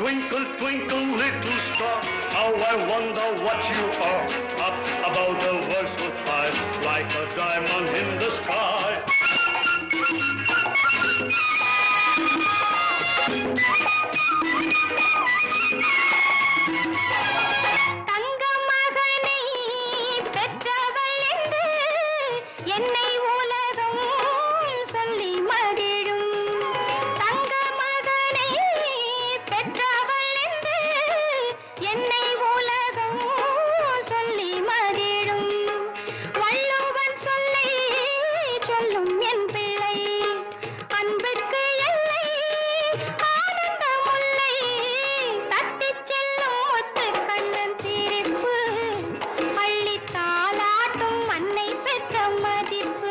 Twinkle, twinkle, little star, how I wonder what you are. Up above the world so high, like a diamond in the sky. அள்ளி தாலாட்டும் அன்னை பெற்ற மதிப்பு.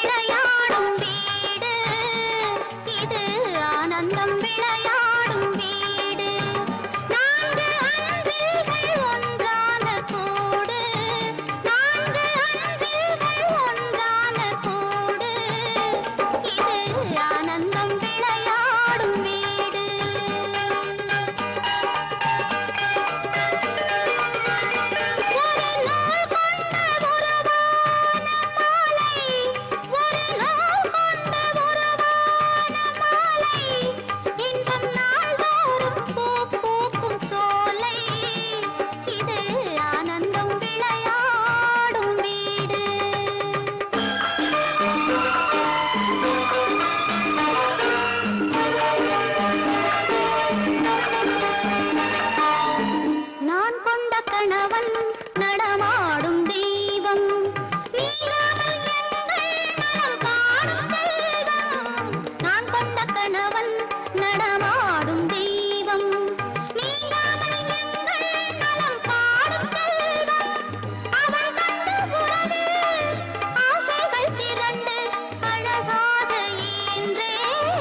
விளையாடும் வீடு இது ஆனந்தம் விளையாடும் வீடு நான்கு அன்பில்கள் ஒன்றான கூடு நான்கு அன்பில்கள் ஒன்றான கூடு இது ஆனந்தம் விளையாடும் வீடு நான் கொண்ட கணவன் நடமாடும் தெய்வம் நீலாமல் எங்கள் நலம் காணும் செல்வம் நான் கொண்ட கணவன் நடமாடும் தெய்வம் நீலாமல் எங்கள் நலம் காணும் செல்வம் அவன் கண்டு உறவில் ஆசைகள் திரண்டு அழகாக ஈன்றேன்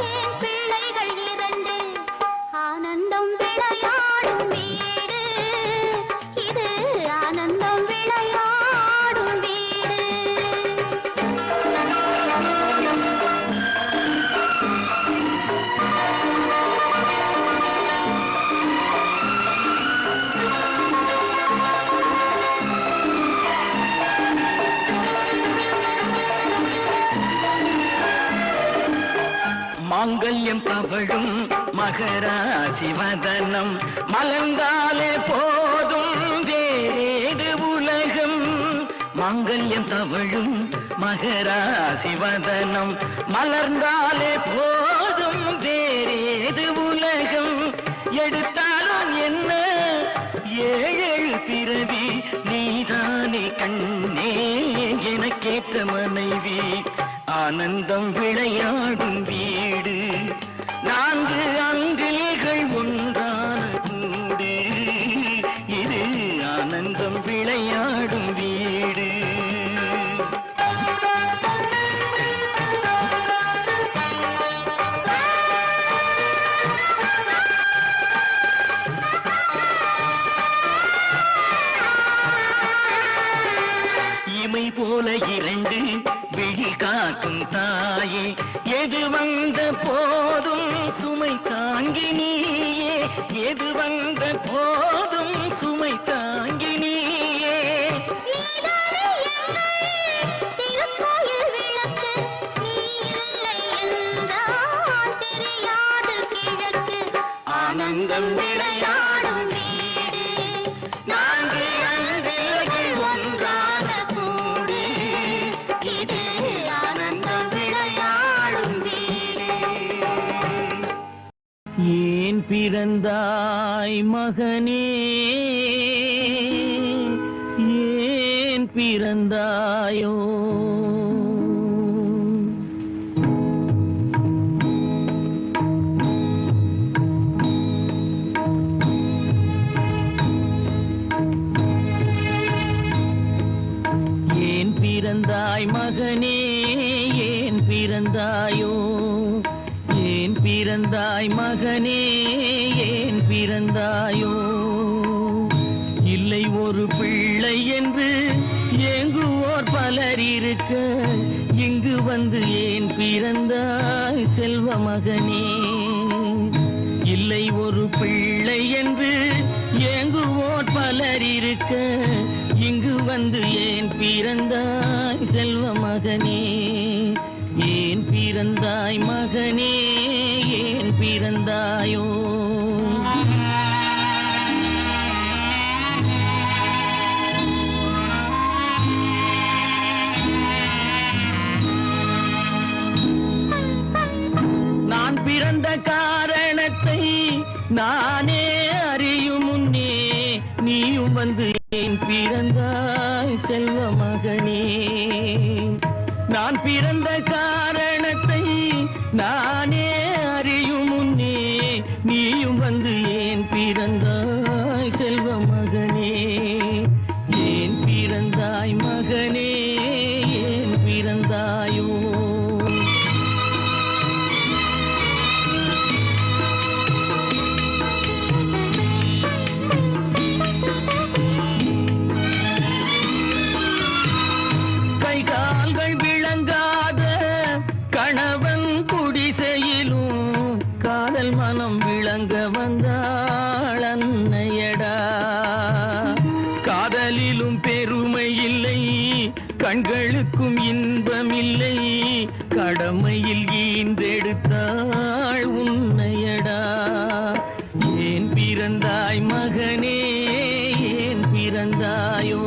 பிள்ளைகள் இரண்டு ஆனந்தம் விளையாடும் வீடு இது ஆனந்தம் விளையாடும் வீடு மாங்கல்யம் தவழும் மகராசி வதனம் மலர்ந்தாலே போதும் வேறேது உலகம் மாங்கல்யம் தவழும் மகராசி வதனம் மலர்ந்தாலே போதும் வேறேது உலகம் எடுத்தாலும் என்ன ஏழு பிறவி நீதானே கண்ணே எனக்கேற்ற மனைவி ஆனந்தம் விளையாடும் வீடு நான்கு அங்கில்கள் ஒன்றான கூடு இது ஆனந்தம் விளையாடும் வீடு இமை போல இரண்டு விழி காக்கும் தாயே எது வந்த போதும் சுமை தாங்கி நீயே எது வந்த போதும் சுமை தாங்கி நீயே திருக்கோயில் விளக்கு நீ இல்லை என்றால் தெரியாது கிழக்கு ஆனந்தம் விளையாடும் வீடு நான்கு அன்பில்கள் ஒன்றான கூடு இது ஆனந்தம் விளையாடும் வீடு ஏன் பிறந்தாய் மகனே ஏன் பிறந்தாயோ ஏன் பிறந்தாய் மகனே ஏன் பிறந்தாயோ ஏன் பிறந்தாய் மகனே ஏன் பிறந்தாயோ இல்லை ஒரு பிள்ளை என்று ஏங்குவோர் பலர் இருக்க இங்கு வந்து ஏன் பிறந்தாய் செல்வ மகனே இல்லை ஒரு பிள்ளை என்று ஏங்குவோர் பலர் இருக்க இங்கு வந்து ஏன் பிறந்தாய் செல்வ மகனே ஏன் பிறந்தாய் மகனே ஏன் பிறந்தாயோ நான் பிறந்த காரணத்தை நானே அறியும் முன்னே நீயும் வந்து ஏன் பிறந்தாய் செல்வ மகனே நான் பிறந்த காரணத்தை நானே அறியும் முன்னே நீயும் வந்து ஏன் பிறந்தாய் செல்வ மகனே ஏன் பிறந்தாய் மகனே ஏன் பிறந்தாயோ கடமையில் ஈன்றெடுத்தாள் உன்னையடா. ஏன் பிறந்தாய் மகனே, ஏன் பிறந்தாயோ?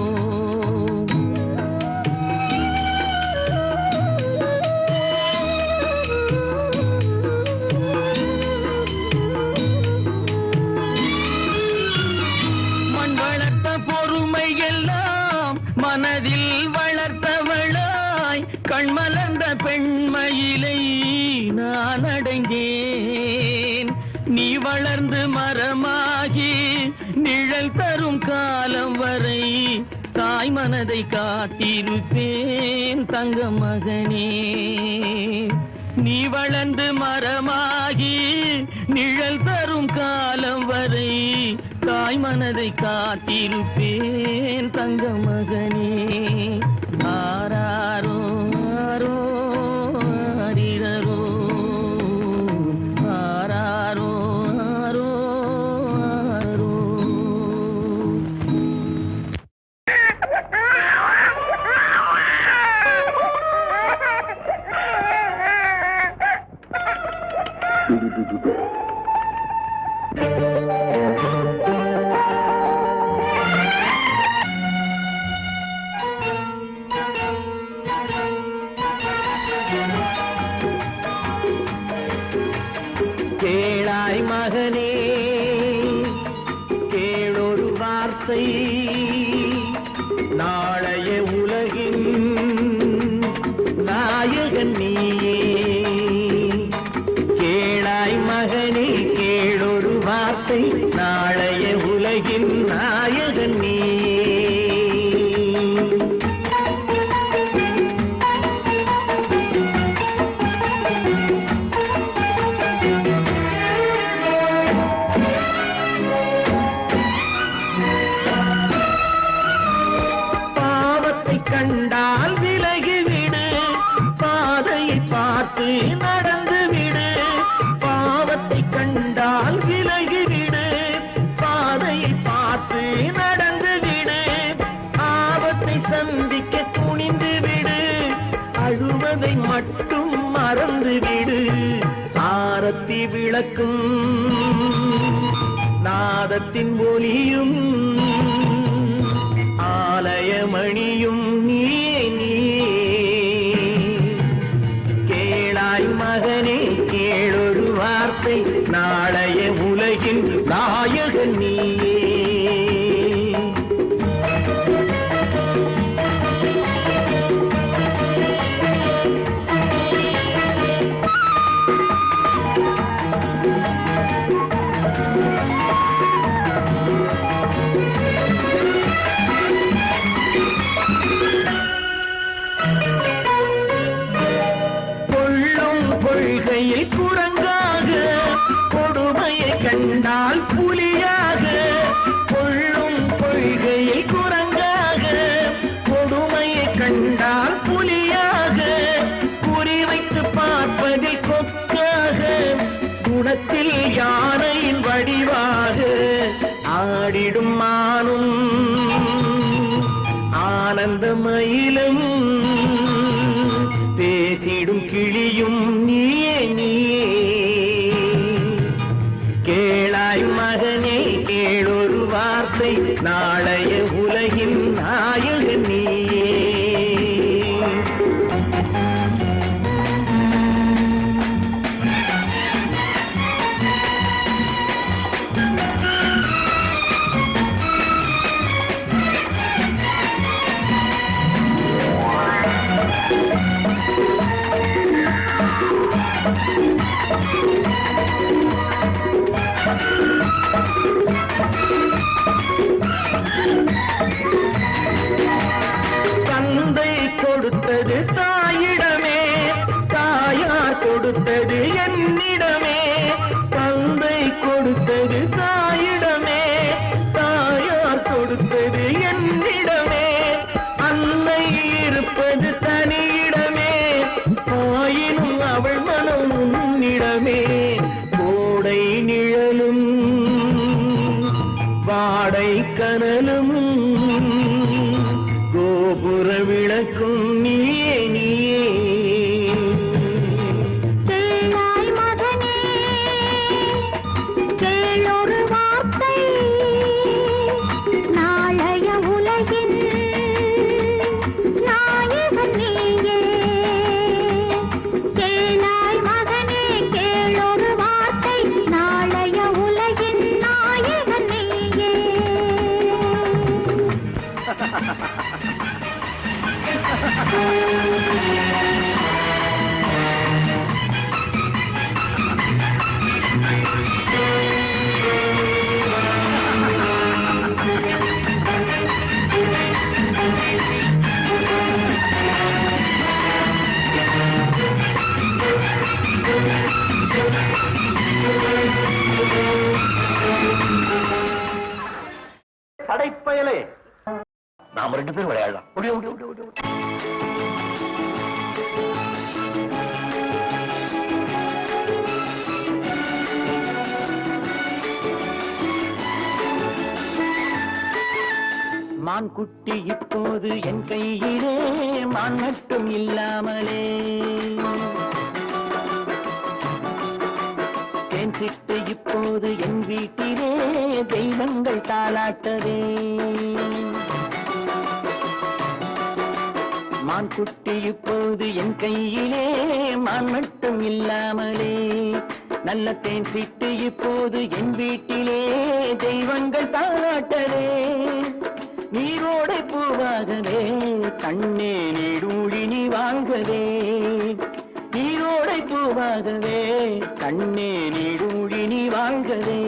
மண் வளர்த்த பொறுமை எல்லாம் மனதில் வளர்த்தவளாய் கண்மலர்ந்த பெண்மயிலை நான் அடைந்தேன். நீ வளர்ந்து மரமாகி நிழல் தரும் காலம் வரை தாய் மனதை காத்திருப்பேன் தங்க மகனே. நீ வளர்ந்து மரமாகி நிழல் தரும் காலம் வரை தாய் மனதை காத்திருப்பேன் தங்க மகனே. ஆராரோ ஆரோ ஆரிரரோ, ஆராரோ ஆரோ ஆரோ. கேளாய் மகனே, கேளொரு வார்த்தை, நாளைய உலகின் நாயகன் நீயே. கேளாய் மகனே, கேளொரு வார்த்தை, நாளைய உலகின் நாயகன் நீயே. கண்டால் விலகிவிடு, பாதையை பார்த்து நடந்து விடு. பாவத்தை கண்டால் விலகிவிடு, பாதையை பார்த்து நடந்து விடு. ஆபத்தை சந்திக்க துணிந்து விடு, அழுவதை மட்டும் மறந்து விடு. ஆரத்தி விளக்கும் நாதத்தின் ஒலியும் ஆலயமணியும் நீயே நீயே. கேளாய் மகனே, கேளொரு வார்த்தை, நாளைய உலகின் நாயகன் நீயே. கொள்கையில் குரங்காக, கொடுமையை கண்டால் புலியாக. கொள்ளும் கொள்கையில் குரங்காக, கொடுமையை கண்டால் புலியாக. குறிவைத்து பார்ப்பதில் கொக்காக, குணத்தில் யானையின் வடிவாக. ஆடிடும் மானும் ஆனந்த மயிலும், பேசிடும் கிளியும் நீயே நீயே. கேளாய் மகனே, கேளொரு வார்த்தை, நாளைய உலகின் நாயகன் நீயே. 2 பேரும் விளையாடலாம். ஓடி ஓடி ஓடி ஓடி. மான் குட்டி இப்போது என் கையிலே, மான் மட்டும் இல்லாமலே. தேன் சிட்டு இப்போது என் வீட்டிலே, தெய்வங்கள் தாலாட்டதே. மான் குட்டி இப்போது என் கையிலே, மான் மட்டும் இல்லாமலே. நல்ல தேன் சிட்டு இப்போது என் வீட்டிலே, தெய்வங்கள் தாலாட்டதே. நீரோடை பூவாகவே கண்ணே நீடூழி நீ வாழ்கவே. நீரோடை பூவாகவே கண்ணே நீடூழி நீ வாழ்கவே.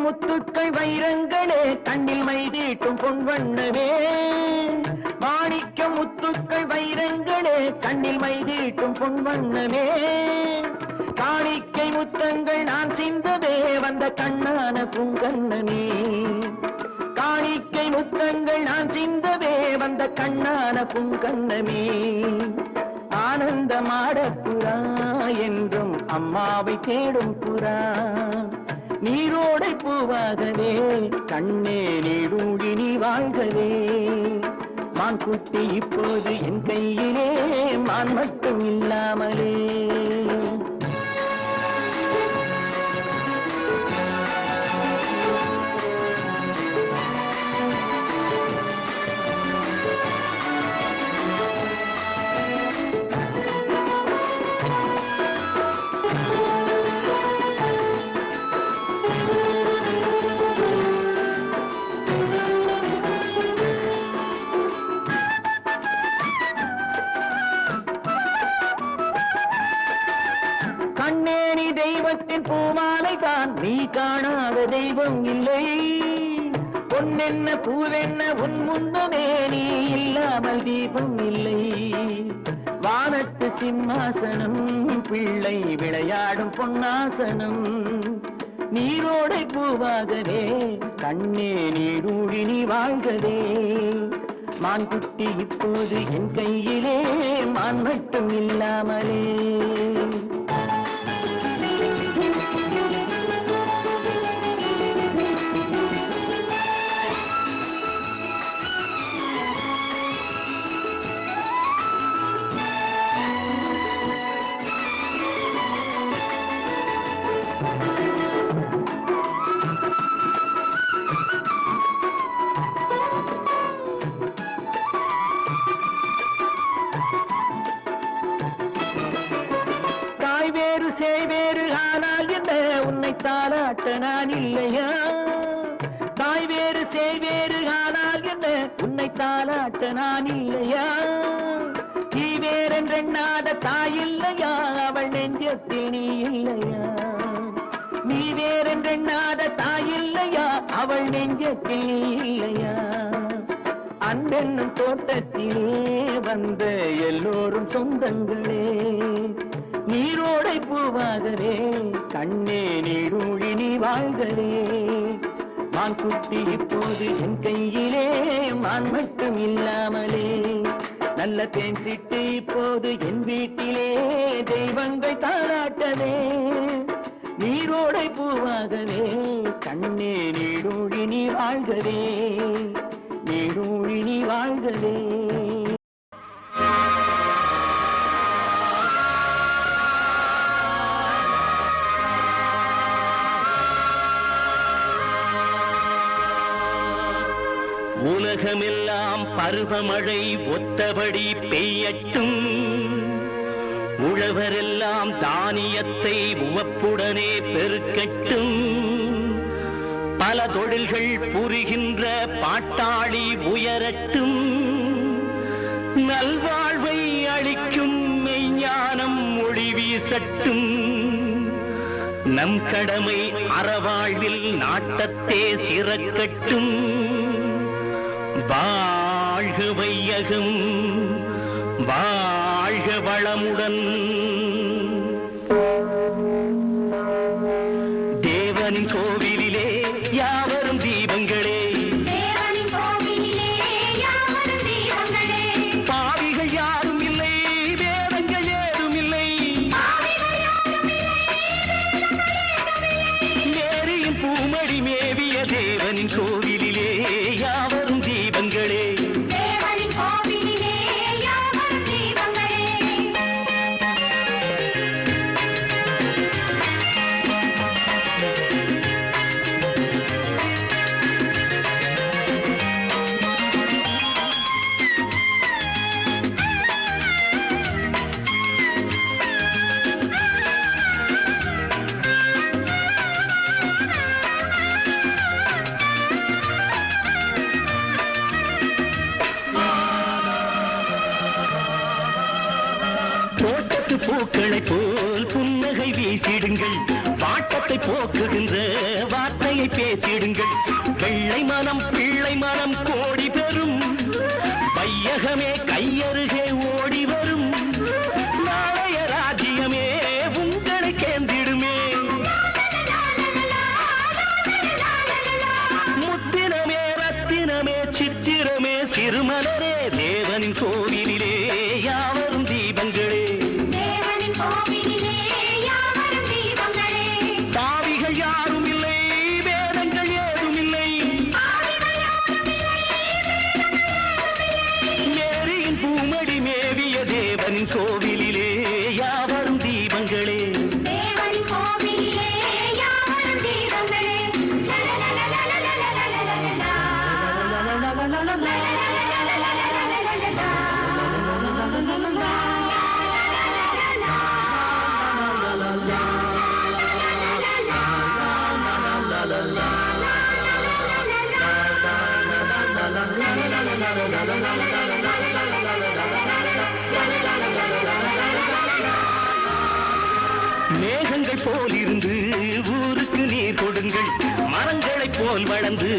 முத்துக்கள் வைரங்களே கண்ணில் மைதீட்டும் பொன்வண்ணமே. மாணிக்க முத்துக்கள் வைரங்களே கண்ணில் மைதீட்டும் பொன்வண்ணமே. காணிக்கை முத்தங்கள் நான் சிந்தவே வந்த கண்ணான பூங்கண்ணனே. காணிக்கை முத்தங்கள் நான் சிந்தவே வந்த கண்ணான பூங்கண்ணமே. ஆனந்தமாட புறா என்றும் அம்மாவை தேடும் புறா. நீரோடை பூவாகவே கண்ணே நீடூழி நீ வாழ்கவே. மான் குட்டி இப்போது என் கையிலே, மான் மட்டும் இல்லாமலே. கண்ணேணி தெய்வத்தின் பூமாலை தான், நீ காணாத தெய்வம் இல்லை. பொன்னென்ன பூவென்ன உன் முன்னமே, நீ இல்லாமல் தீபம் இல்லை. வானத்து சிம்மாசனம் பிள்ளை விளையாடும் பொன்னாசனம். நீரோடை பூவாகவே கண்ணே நீடூழி நீ வாழ்கவே. மான் குட்டி இப்போது என் கையிலே, மான் மட்டும் இல்லாமலே. சேவேறு ஆனால் என்ன, உன்னை தாலாட்ட நான் இல்லையா. தாய் வேறு சேவேறு ஆனால் என்ன, உன்னை தாலாட்ட நான் இல்லையா. நீ வேறென்றெண்ணாத தாய் இல்லையா, அவள் நெஞ்சத்தில் நீ இல்லையா. நீ வேறென்றெண்ணாத தாய் இல்லையா, அவள் நெஞ்சத்தில் நீ இல்லையா. அன்பென்னும் தோட்டத்திலே வந்த எல்லோரும் சொந்தங்களே. நீரோடை பூவாகவே கண்ணே நீடூழி நீ வாழ்கவே. மான் குட்டி இப்போது என் கையிலே, மான் மட்டும் இல்லாமலே. நல்ல தேன் சிட்டு இப்போது என் வீட்டிலே, தெய்வங்கள் தாலாட்டவே. நீரோடை பூவாகவே கண்ணே நீடூழி நீ வாழ்கவே. நீடூழி நீ வாழ்கவே. உலகமெல்லாம் பருவமழை ஒத்தபடி பெய்யட்டும். உழவரெல்லாம் தானியத்தை உவப்புடனே பெருக்கட்டும். பல தொழில்கள் புரிகின்ற பாட்டாளி உயரட்டும், நல்வாழ்வை அளிக்கும் மெய்ஞானம் ஒளி வீசட்டும். நம் கடமை அறவாழ்வில் நாட்டத்தே சிறக்கட்டும். வாழ்க வையகம், வாழ்க வளமுடன். தேவனின் கோவிலிலே யாவரும் தீபங்களே, பாவிகள் யாரும் இல்லை, வேதங்கள் ஏதும் இல்லை. மேரியின் பூமடி மேவிய தேவனின் கோவிலிலே யாவரும் தீபங்களே. தோட்டத்து பூக்களை போல் புன்னகை வீசிடுங்கள், பாட்டத்தை போக்குகின்ற வார்த்தையை பேசிடுங்கள். வெள்ளை மனம் பிள்ளை மனம் கோடி பெறும், வையகமே கையருகே ஓடி வரும். நாளைய ராஜ்யமே உங்களை கேந்திடுமே. முத்தினமே ரத்தினமே சித்திரமே சிறுமலரே, தேவனின் கோவிலிலே யாவரும் தீபங்களே. பாவிகள் யாரும் இல்லை, வேதங்கள் ஏதும் இல்லை. மேரியின் பூமடி மேவிய தேவனின் கோவிலிலே யாவரும் தீபங்களே. மேகங்கள் போல் இருந்து ஊருக்கு நீர் கொடுங்கள், மரங்களைப் போல் வளர்ந்து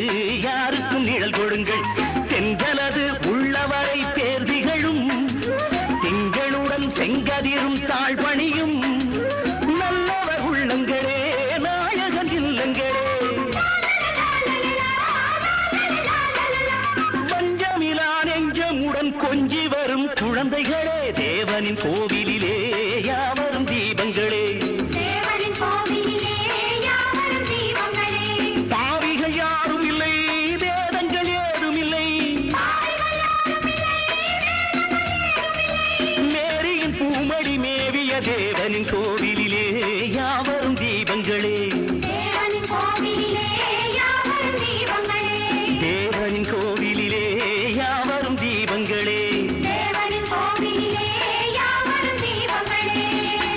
யாருக்கும் நிழல் கொடுங்கள். தென்றலது உள்ளவரை தேர்திகளும், திங்களுடன் செங்கதிரும் தாழ்பணியும். நல்லவர் உள்ளங்களே, நாயகன் இல்லங்களே. பஞ்சமிலா நெஞ்சமுடன் கொஞ்சி வரும் குழந்தைகளே, தேவனின் கோவிலிலே யாவரும் தீபங்களே. பாவிகள் யாரும் இல்லை, வேதங்கள் ஏதும் இல்லை. மேரியின் பூமடி மேவிய தேவனின் கோவிலிலே